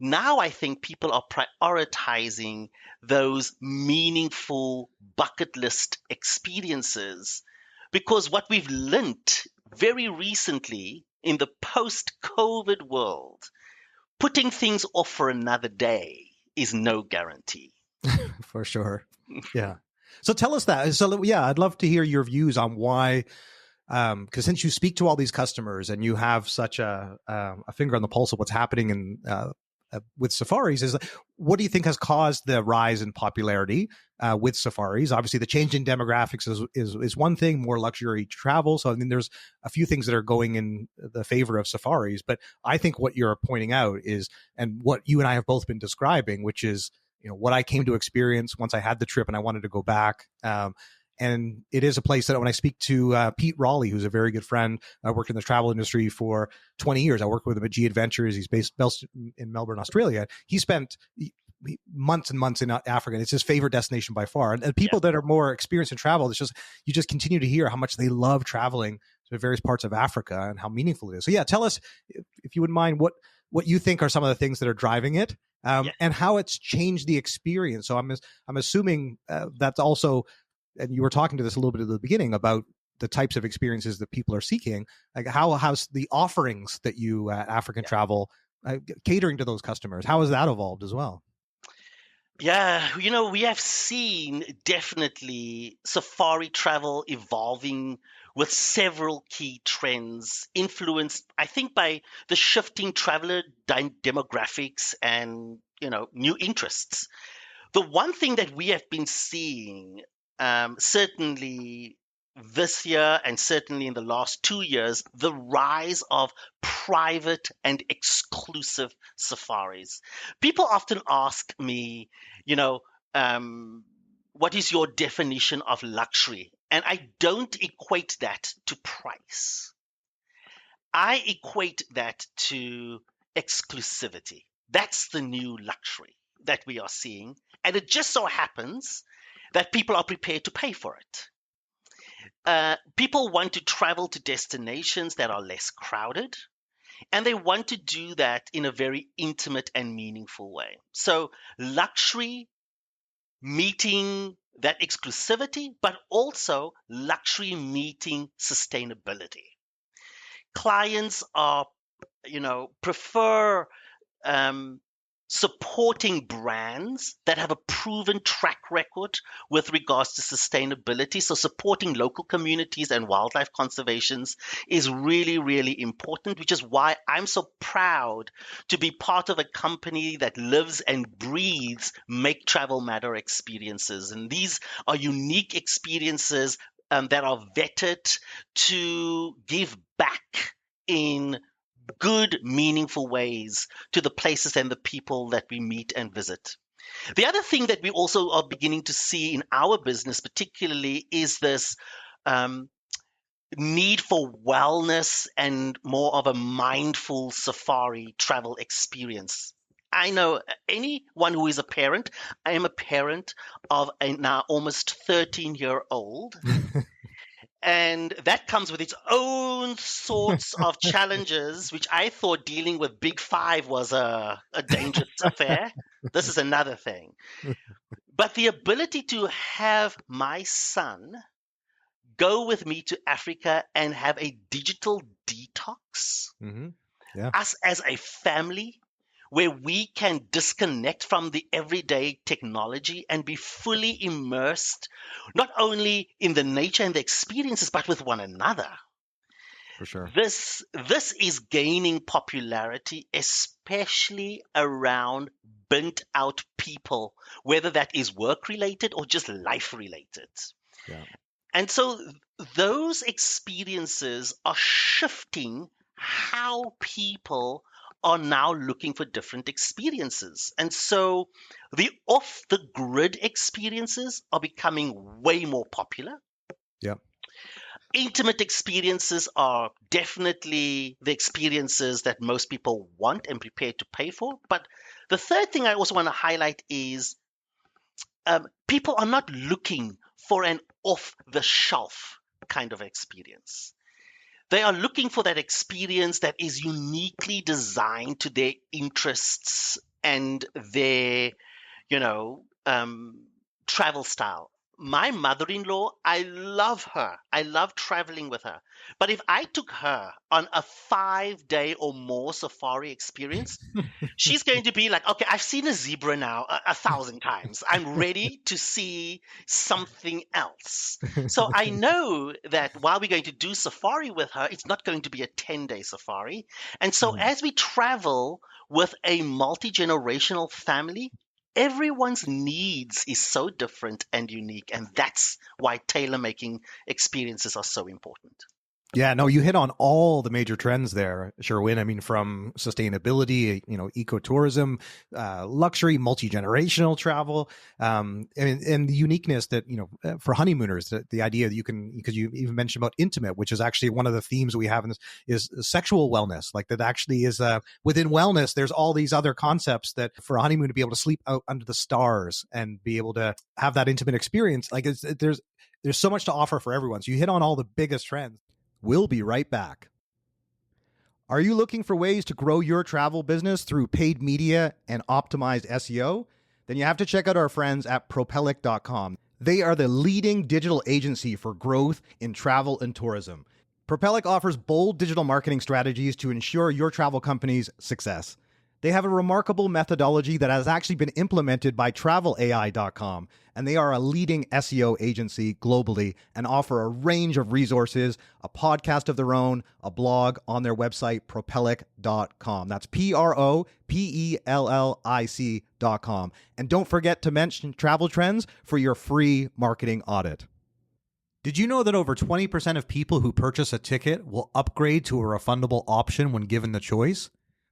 Now I think people are prioritizing those meaningful bucket list experiences, because what we've learnt very recently in the post-COVID world, putting things off for another day is no guarantee. For sure. Yeah. So tell us that. So yeah, I'd love to hear your views on why, because since you speak to all these customers and you have such a finger on the pulse of what's happening in with safaris, is what do you think has caused the rise in popularity with safaris? Obviously, the change in demographics is one thing, more luxury travel. So I mean, there's a few things that are going in the favor of safaris. But I think what you're pointing out is, and what you and I have both been describing, which is, what I came to experience once I had the trip and I wanted to go back. And it is a place that when I speak to Pete Raleigh, who's a very good friend, I worked in the travel industry for 20 years. I worked with him at G Adventures. He's based in Melbourne, Australia. He spent months and months in Africa. And it's his favorite destination by far. And people that are more experienced in travel, it's just, you just continue to hear how much they love traveling to various parts of Africa and how meaningful it is. So yeah, tell us, if you wouldn't mind, what you think are some of the things that are driving it, and how it's changed the experience. So I'm assuming that's also, and you were talking to this a little bit at the beginning about the types of experiences that people are seeking. Like, how's the offerings that you African Travel catering to those customers? How has that evolved as well? Yeah, we have seen definitely safari travel evolving with several key trends influenced, I think, by the shifting traveler demographics and, new interests. The one thing that we have been seeing, certainly this year and certainly in the last 2 years, the rise of private and exclusive safaris. People often ask me, you know, um, what is your definition of luxury? And I don't equate that to price. I equate that to exclusivity. That's the new luxury that we are seeing. And it just so happens that people are prepared to pay for it. People want to travel to destinations that are less crowded, and they want to do that in a very intimate and meaningful way. So, luxury meeting that exclusivity, but also luxury meeting sustainability. Clients are prefer um, supporting brands that have a proven track record with regards to sustainability. So supporting local communities and wildlife conservations is really, really important, which is why I'm so proud to be part of a company that lives and breathes Make Travel Matter experiences. And these are unique experiences that are vetted to give back in good, meaningful ways to the places and the people that we meet and visit. The other thing that we also are beginning to see in our business, particularly, is this um, need for wellness and more of a mindful safari travel experience. I know anyone who is a parent. I am a parent of a now almost 13-year-old. And that comes with its own sorts of challenges, which I thought dealing with Big Five was a dangerous affair. This is another thing. But the ability to have my son go with me to Africa and have a digital detox, Mm-hmm. Yeah. us as a family, where we can disconnect from the everyday technology and be fully immersed, not only in the nature and the experiences, but with one another. For sure. This is gaining popularity, especially around burnt out people, whether that is work related or just life related. Yeah. And so those experiences are shifting how people are now looking for different experiences. And so the off the grid experiences are becoming way more popular. Yeah. Intimate experiences are definitely the experiences that most people want and prepared to pay for. But the third thing I also want to highlight is people are not looking for an off the shelf kind of experience. They are looking for that experience that is uniquely designed to their interests and their, you know, travel style. My mother-in-law, I love her. I love traveling with her. But if I took her on a 5-day or more safari experience, she's going to be like, okay, I've seen a zebra now a thousand times. I'm ready to see something else. So I know that while we're going to do safari with her, it's not going to be a 10-day safari. And so Mhm. as we travel with a multi-generational family, everyone's needs is so different and unique. And that's why tailor making experiences are so important. Yeah, no, you hit on all the major trends there, Sherwin. I mean, from sustainability, ecotourism, luxury, multi-generational travel, and the uniqueness that, for honeymooners, the idea that you can, because you even mentioned about intimate, which is actually one of the themes we have in this, is sexual wellness. Like that actually is, within wellness, there's all these other concepts that for a honeymoon to be able to sleep out under the stars and be able to have that intimate experience, like there's so much to offer for everyone. So you hit on all the biggest trends. We'll be right back. Are you looking for ways to grow your travel business through paid media and optimized SEO? Then you have to check out our friends at Propellic.com. They are the leading digital agency for growth in travel and tourism. Propellic offers bold digital marketing strategies to ensure your travel company's success. They have a remarkable methodology that has actually been implemented by travelai.com, and they are a leading SEO agency globally and offer a range of resources, a podcast of their own, a blog on their website, propellic.com. That's propellic.com. And don't forget to mention Travel Trends for your free marketing audit. Did you know that over 20% of people who purchase a ticket will upgrade to a refundable option when given the choice?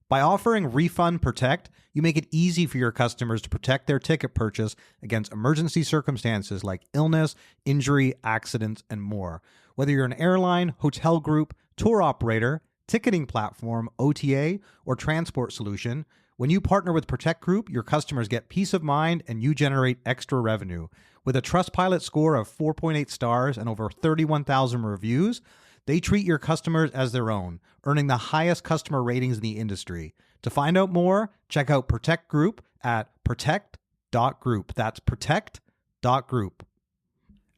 By offering Refund Protect, you make it easy for your customers to protect their ticket purchase against emergency circumstances like illness, injury, accidents, and more. Whether you're an airline, hotel group, tour operator, ticketing platform, OTA, or transport solution, when you partner with Protect Group, your customers get peace of mind and you generate extra revenue. With a Trustpilot score of 4.8 stars and over 31,000 reviews, they treat your customers as their own, earning the highest customer ratings in the industry. To find out more, check out Protect Group at protect.group. That's protect.group.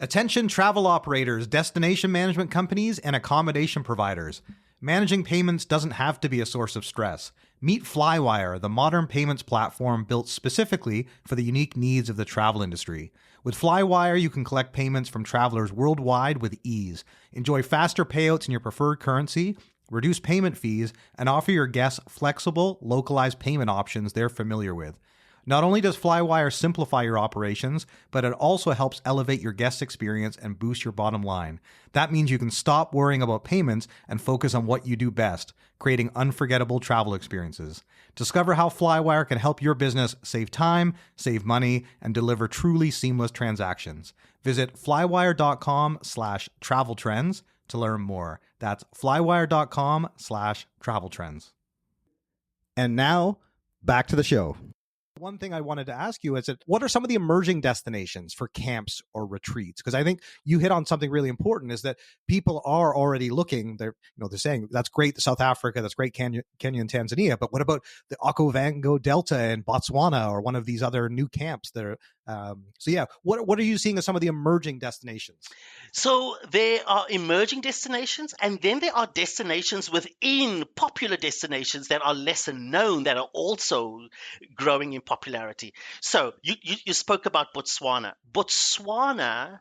Attention travel operators, destination management companies, and accommodation providers. Managing payments doesn't have to be a source of stress. Meet Flywire, the modern payments platform built specifically for the unique needs of the travel industry. With Flywire, you can collect payments from travelers worldwide with ease. Enjoy faster payouts in your preferred currency, reduce payment fees, and offer your guests flexible, localized payment options they're familiar with. Not only does Flywire simplify your operations, but it also helps elevate your guest experience and boost your bottom line. That means you can stop worrying about payments and focus on what you do best, creating unforgettable travel experiences. Discover how Flywire can help your business save time, save money, and deliver truly seamless transactions. Visit flywire.com/travel trends to learn more. That's flywire.com/travel trends. And now, back to the show. One thing I wanted to ask you is that what are some of the emerging destinations for camps or retreats? Because I think you hit on something really important is that people are already looking, they're saying that's great, South Africa, that's great, Kenya and Tanzania, but what about the Okavango Delta in Botswana or one of these other new camps that are, what are you seeing as some of the emerging destinations? So there are emerging destinations, and then there are destinations within popular destinations that are lesser known that are also growing in popularity. So you spoke about Botswana. Botswana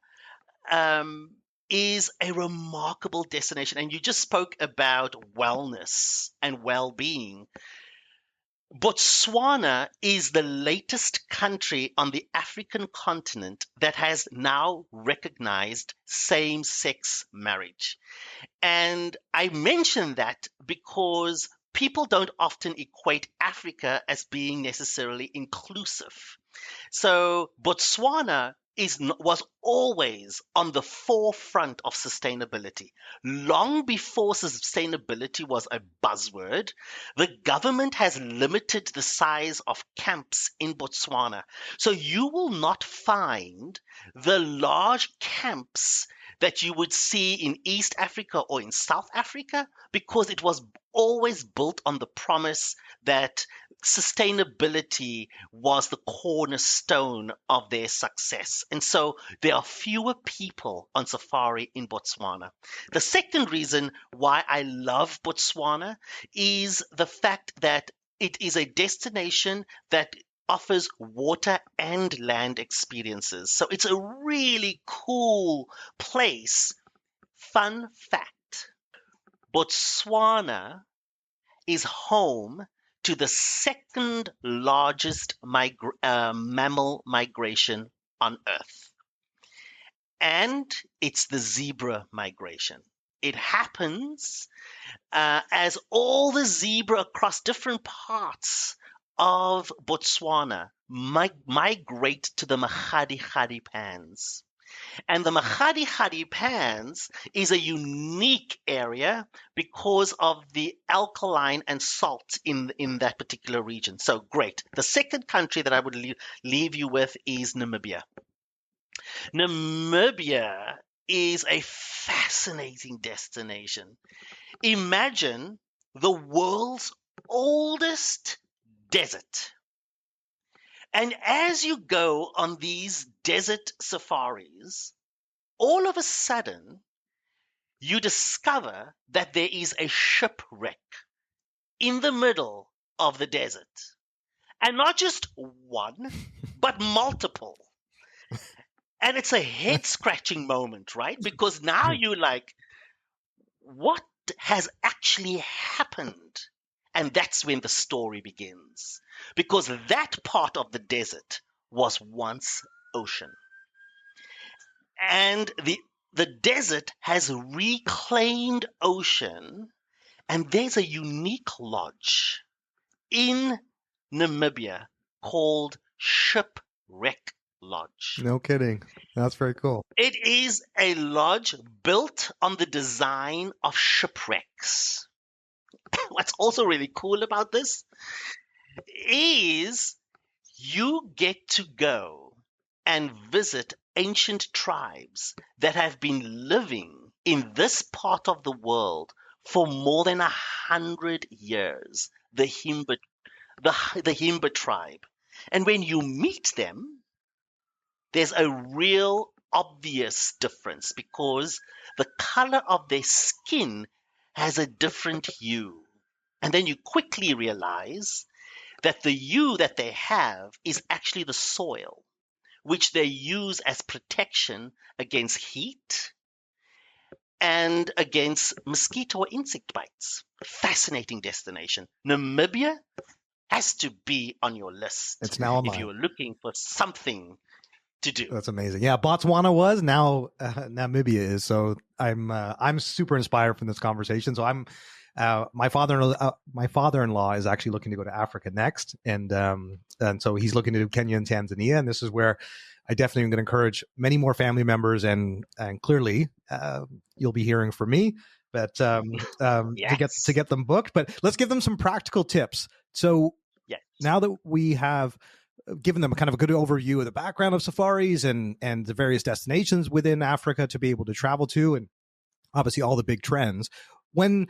is a remarkable destination, and you just spoke about wellness and well-being. Botswana is the latest country on the African continent that has now recognized same-sex marriage. And I mention that because people don't often equate Africa as being necessarily inclusive. So Botswana was always on the forefront of sustainability. Long before sustainability was a buzzword, the government has limited the size of camps in Botswana. So you will not find the large camps that you would see in East Africa or in South Africa because it was always built on the promise that sustainability was the cornerstone of their success. And so there are fewer people on safari in Botswana. The second reason why I love Botswana is the fact that it is a destination that offers water and land experiences. So it's a really cool place. Fun fact, Botswana is home to the second largest mammal migration on Earth. And it's the zebra migration. It happens as all the zebra across different parts of Botswana migrate to the Makgadikgadi Pans. And the Makgadikgadi Pans is a unique area because of the alkaline and salt in that particular region. So great. The second country that I would leave you with is Namibia. Namibia is a fascinating destination. Imagine the world's oldest desert. And as you go on these desert safaris, all of a sudden, you discover that there is a shipwreck in the middle of the desert. And not just one, but multiple. And it's a head scratching moment, right? Because now you're like, what has actually happened? And that's when the story begins. Because that part of the desert was once ocean. And the desert has reclaimed ocean, and there's a unique lodge in Namibia called Shipwreck Lodge. No kidding. That's very cool. It is a lodge built on the design of shipwrecks. What's also really cool about this is you get to go and visit ancient tribes that have been living in this part of the world for more than 100 years. The Himba tribe. And when you meet them, there's a real obvious difference because the color of their skin has a different hue. And then you quickly realize that the hue that they have is actually the soil, which they use as protection against heat and against mosquito or insect bites. Fascinating destination. Namibia has to be on your list. It's now on if mine. you're looking for something to do. That's amazing. Yeah, Botswana was, now Namibia is. So I'm super inspired from this conversation. So I'm my father-in-law is actually looking to go to Africa next, and so he's looking to do Kenya and Tanzania, and this is where I definitely am going to encourage many more family members, and clearly you'll be hearing from me, but Yes. to get them booked. But let's give them some practical tips. So Yes. now that we have given them kind of a good overview of the background of safaris and the various destinations within Africa to be able to travel to, and obviously all the big trends, when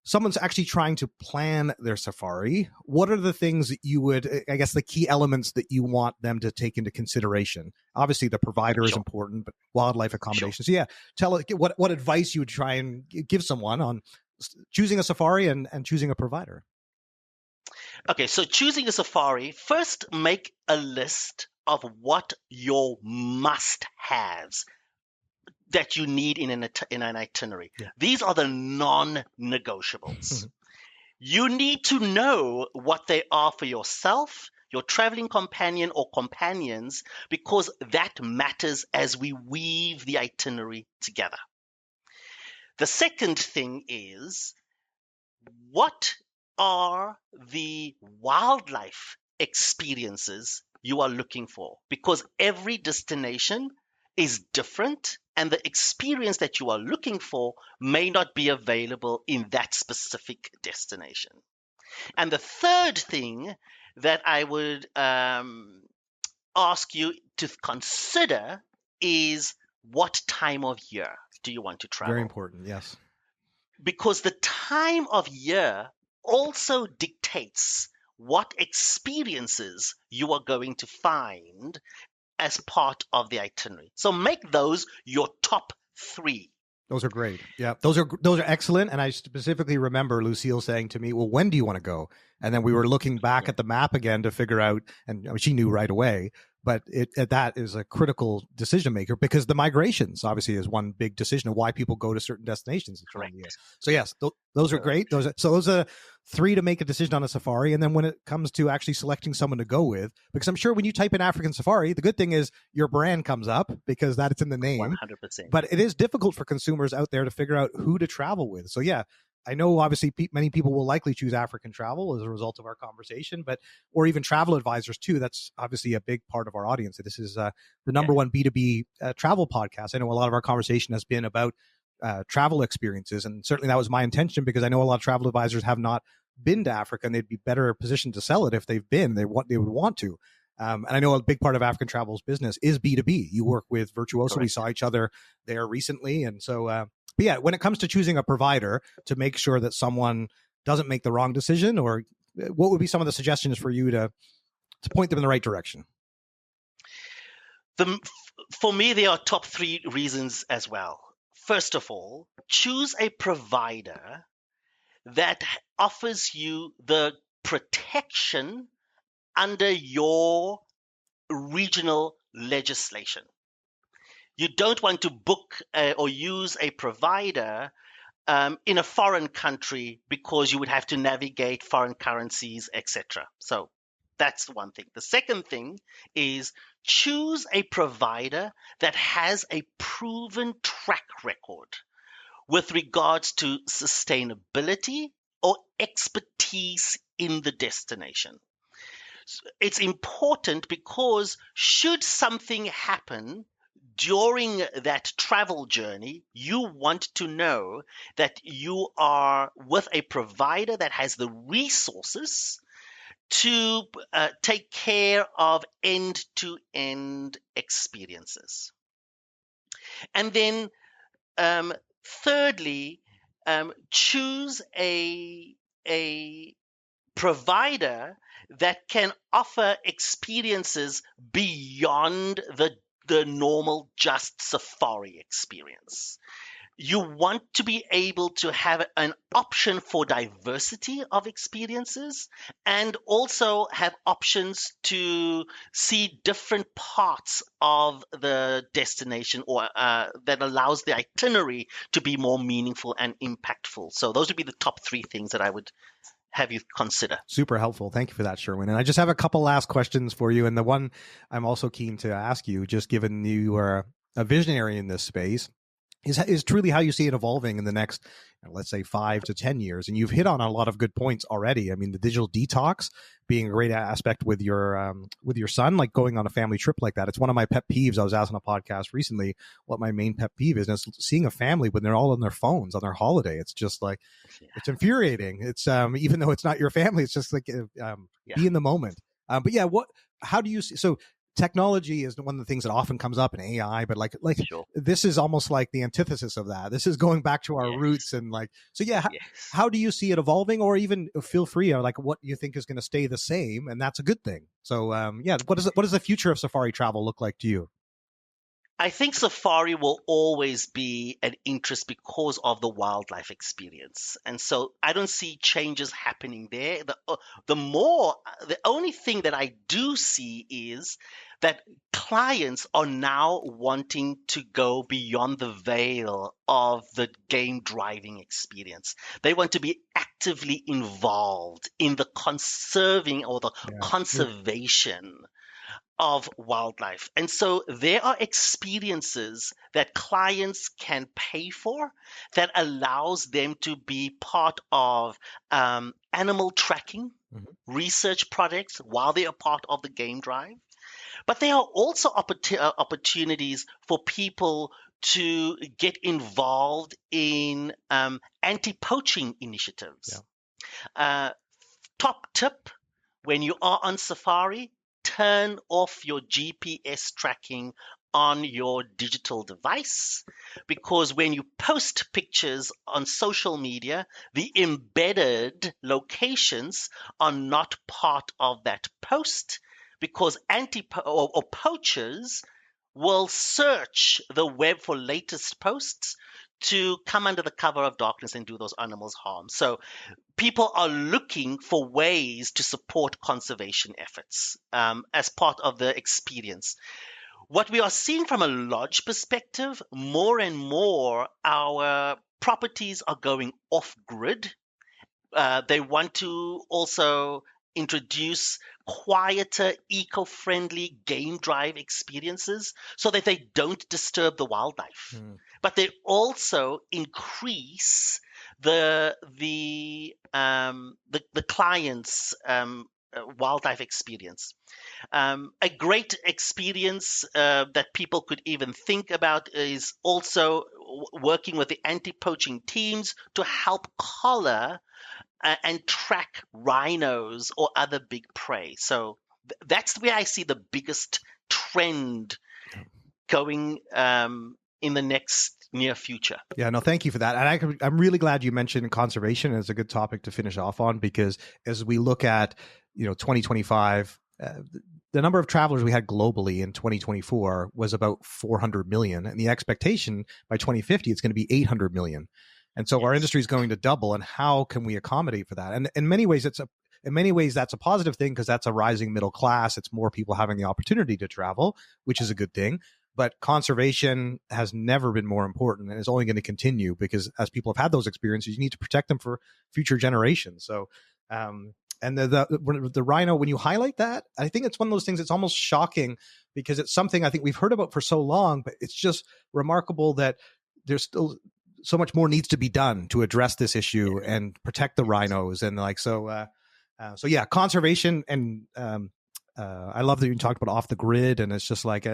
someone's actually trying to plan their safari, what are the things that you would, I guess, the key elements that you want them to take into consideration? Obviously, the provider is important, but wildlife accommodations. So yeah, tell what advice you would try and give someone on choosing a safari and choosing a provider. Okay, so choosing a safari, first make a list of what your must-haves that you need in an itinerary. Yeah. These are the non-negotiables. You need to know what they are for yourself, your traveling companion or companions, because that matters as we weave the itinerary together. The second thing is, what are the wildlife experiences you are looking for? Because every destination is different, and the experience that you are looking for may not be available in that specific destination. And the third thing that I would ask you to consider is, what time of year do you want to travel? Very important, yes. Because the time of year also dictates what experiences you are going to find as part of the itinerary. So make those your top 3. Those are great. Yeah, those are excellent. And I specifically remember Lucille saying to me, well, when do you want to go? And then we were looking back at the map again to figure out, and she knew right away, but that is a critical decision maker, because the migrations obviously is one big decision of why people go to certain destinations. Correct. So yes, those are great. Those are 3 to make a decision on a safari. And then when it comes to actually selecting someone to go with, because I'm sure when you type in African safari, the good thing is your brand comes up because that's in the name. 100%. But it is difficult for consumers out there to figure out who to travel with. So yeah, I know obviously many people will likely choose African travel as a result of our conversation, or even travel advisors too. That's obviously a big part of our audience. This is the number one B2B travel podcast. I know a lot of our conversation has been about travel experiences, and certainly that was my intention, because I know a lot of travel advisors have not been to Africa, and they'd be better positioned to sell it if they've been. They would want to. And I know a big part of African Travel's business is B2B. You work with Virtuoso. Correct. We saw each other there recently. And so, but yeah, when it comes to choosing a provider, to make sure that someone doesn't make the wrong decision, or what would be some of the suggestions for you to point them in the right direction? For me, there are top 3 reasons as well. First of all, choose a provider that offers you the protection under your regional legislation. You don't want to book or use a provider in a foreign country because you would have to navigate foreign currencies, etc. So that's one thing. The second thing is choose a provider that has a proven track record with regards to sustainability or expertise in the destination. It's important because should something happen during that travel journey, you want to know that you are with a provider that has the resources to take care of end-to-end experiences. And then thirdly, choose a provider that can offer experiences beyond the normal just safari experience. You want to be able to have an option for diversity of experiences and also have options to see different parts of the destination or that allows the itinerary to be more meaningful and impactful. So those would be the top three things that I would have you consider. Super helpful. Thank you for that, Sherwin. And I just have a couple last questions for you. And the one I'm also keen to ask you, just given you are a visionary in this space, is truly how you see it evolving in the next, let's say, 5 to 10 years. And you've hit on a lot of good points already. I mean, the digital detax being a great aspect with your son, like going on a family trip like that. It's one of my pet peeves. I was asked on a podcast recently what my main pet peeve is, and it's seeing a family when they're all on their phones on their holiday. It's just like, it's infuriating. It's even though it's not your family, it's just like be in the moment. But yeah, how do you see? So technology is one of the things that often comes up in AI, but like Sure. This is almost like the antithesis of that. This is going back to our roots and like, so yeah, how do you see it evolving, or even feel free, or like what you think is going to stay the same, and that's a good thing. So what does the future of safari travel look like to you? I think safari will always be an interest because of the wildlife experience. And so I don't see changes happening there. The only thing that I do see is that clients are now wanting to go beyond the veil of the game driving experience. They want to be actively involved in the conserving or the conservation of wildlife. And so there are experiences that clients can pay for that allows them to be part of animal tracking, research projects while they are part of the game drive. But there are also opportunities for people to get involved in anti-poaching initiatives. Top tip, when you are on safari, turn off your GPS tracking on your digital device, because when you post pictures on social media, the embedded locations are not part of that post, because poachers will search the web for latest posts to come under the cover of darkness and do those animals harm. So people are looking for ways to support conservation efforts as part of the experience. What we are seeing from a lodge perspective, more and more our properties are going off-grid. They want to also introduce quieter, eco-friendly game drive experiences so that they don't disturb the wildlife. But they also increase the client's wildlife experience. A great experience that people could even think about is also working with the anti-poaching teams to help collar and track rhinos or other big prey. So that's where I see the biggest trend going in the next near future. Yeah, no, thank you for that. And I'm really glad you mentioned conservation as a good topic to finish off on, because as we look at 2025, the number of travelers we had globally in 2024 was about 400 million. And the expectation by 2050, it's going to be 800 million. And so our industry is going to double. And how can we accommodate for that? And in many ways, in many ways, that's a positive thing because that's a rising middle class. It's more people having the opportunity to travel, which is a good thing. But conservation has never been more important and is only going to continue because as people have had those experiences, you need to protect them for future generations. So, and the rhino, when you highlight that, I think it's one of those things that's almost shocking because it's something I think we've heard about for so long, but it's just remarkable that there's still so much more needs to be done to address this issue and protect the rhinos. And like, so yeah, conservation. And I love that you talked about off the grid, and it's just like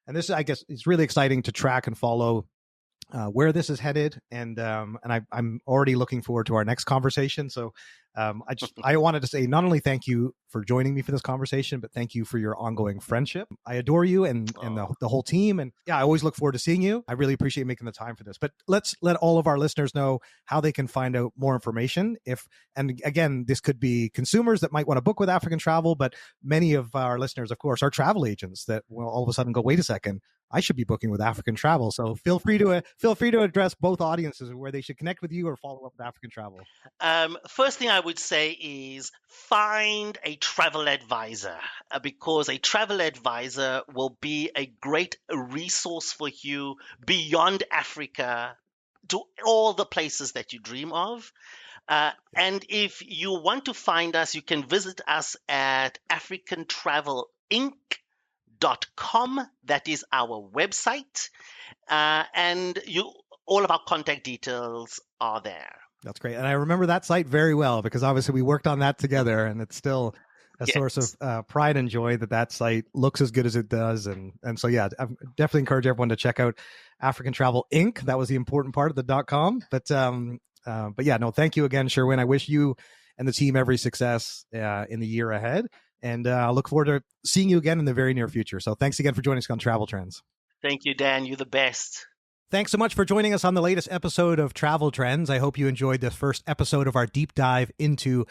and this, I guess, it's really exciting to track and follow where this is headed. And I'm already looking forward to our next conversation. So I wanted to say not only thank you for joining me for this conversation, but thank you for your ongoing friendship. I adore you and the whole team. And yeah, I always look forward to seeing you. I really appreciate making the time for this. But let's let all of our listeners know how they can find out more information. And again, this could be consumers that might want to book with African Travel, but many of our listeners, of course, are travel agents that will all of a sudden go, wait a second, I should be booking with African Travel. So feel free to address both audiences where they should connect with you or follow up with African Travel. First thing I would say is find a travel advisor because a travel advisor will be a great resource for you beyond Africa to all the places that you dream of. And if you want to find us, you can visit us at africantravelinc.com. That is our website. And all of our contact details are there. That's great. And I remember that site very well because obviously we worked on that together, and it's still a source of pride and joy that site looks as good as it does. And so, yeah, I definitely encourage everyone to check out African Travel Inc. That was the important part of the .com. But yeah, no, thank you again, Sherwin. I wish you and the team every success in the year ahead. And I look forward to seeing you again in the very near future. So thanks again for joining us on Travel Trends. Thank you, Dan. You're the best. Thanks so much for joining us on the latest episode of Travel Trends. I hope you enjoyed the first episode of our deep dive into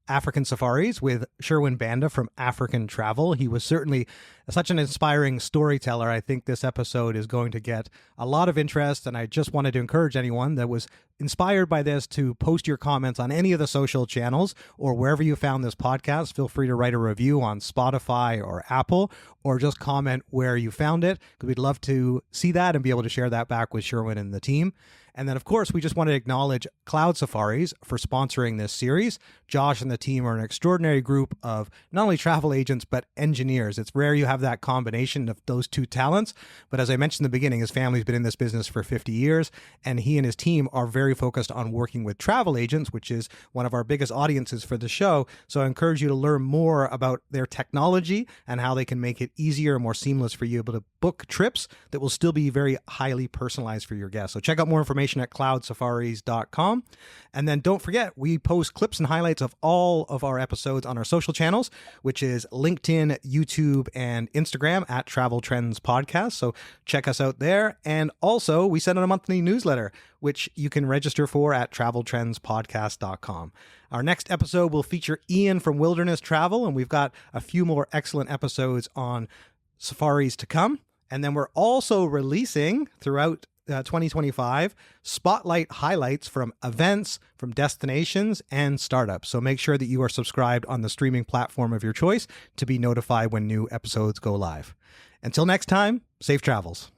African safaris with Sherwin Banda from African Travel. He was certainly such an inspiring storyteller. I think this episode is going to get a lot of interest, and I just wanted to encourage anyone that was inspired by this to post your comments on any of the social channels or wherever you found this podcast. Feel free to write a review on Spotify or Apple, or just comment where you found it, because we'd love to see that and be able to share that back with Sherwin and the team. And then, of course, we just want to acknowledge Cloud Safaris for sponsoring this series. Josh and the team are an extraordinary group of not only travel agents, but engineers. It's rare you have that combination of those two talents. But as I mentioned in the beginning, his family's been in this business for 50 years, and he and his team are very focused on working with travel agents, which is one of our biggest audiences for the show. So I encourage you to learn more about their technology and how they can make it easier and more seamless for you able to book trips that will still be very highly personalized for your guests. So check out more information at cloudsafaris.com. And then don't forget, we post clips and highlights of all of our episodes on our social channels, which is LinkedIn, YouTube, and Instagram at Travel Trends Podcast. So check us out there. And also, we send out a monthly newsletter, which you can register for at traveltrendspodcast.com. Our next episode will feature Ian from Wilderness Travel, and we've got a few more excellent episodes on safaris to come. And then we're also releasing throughout 2025 spotlight highlights from events, from destinations, and startups. So make sure that you are subscribed on the streaming platform of your choice to be notified when new episodes go live. Until next time, safe travels.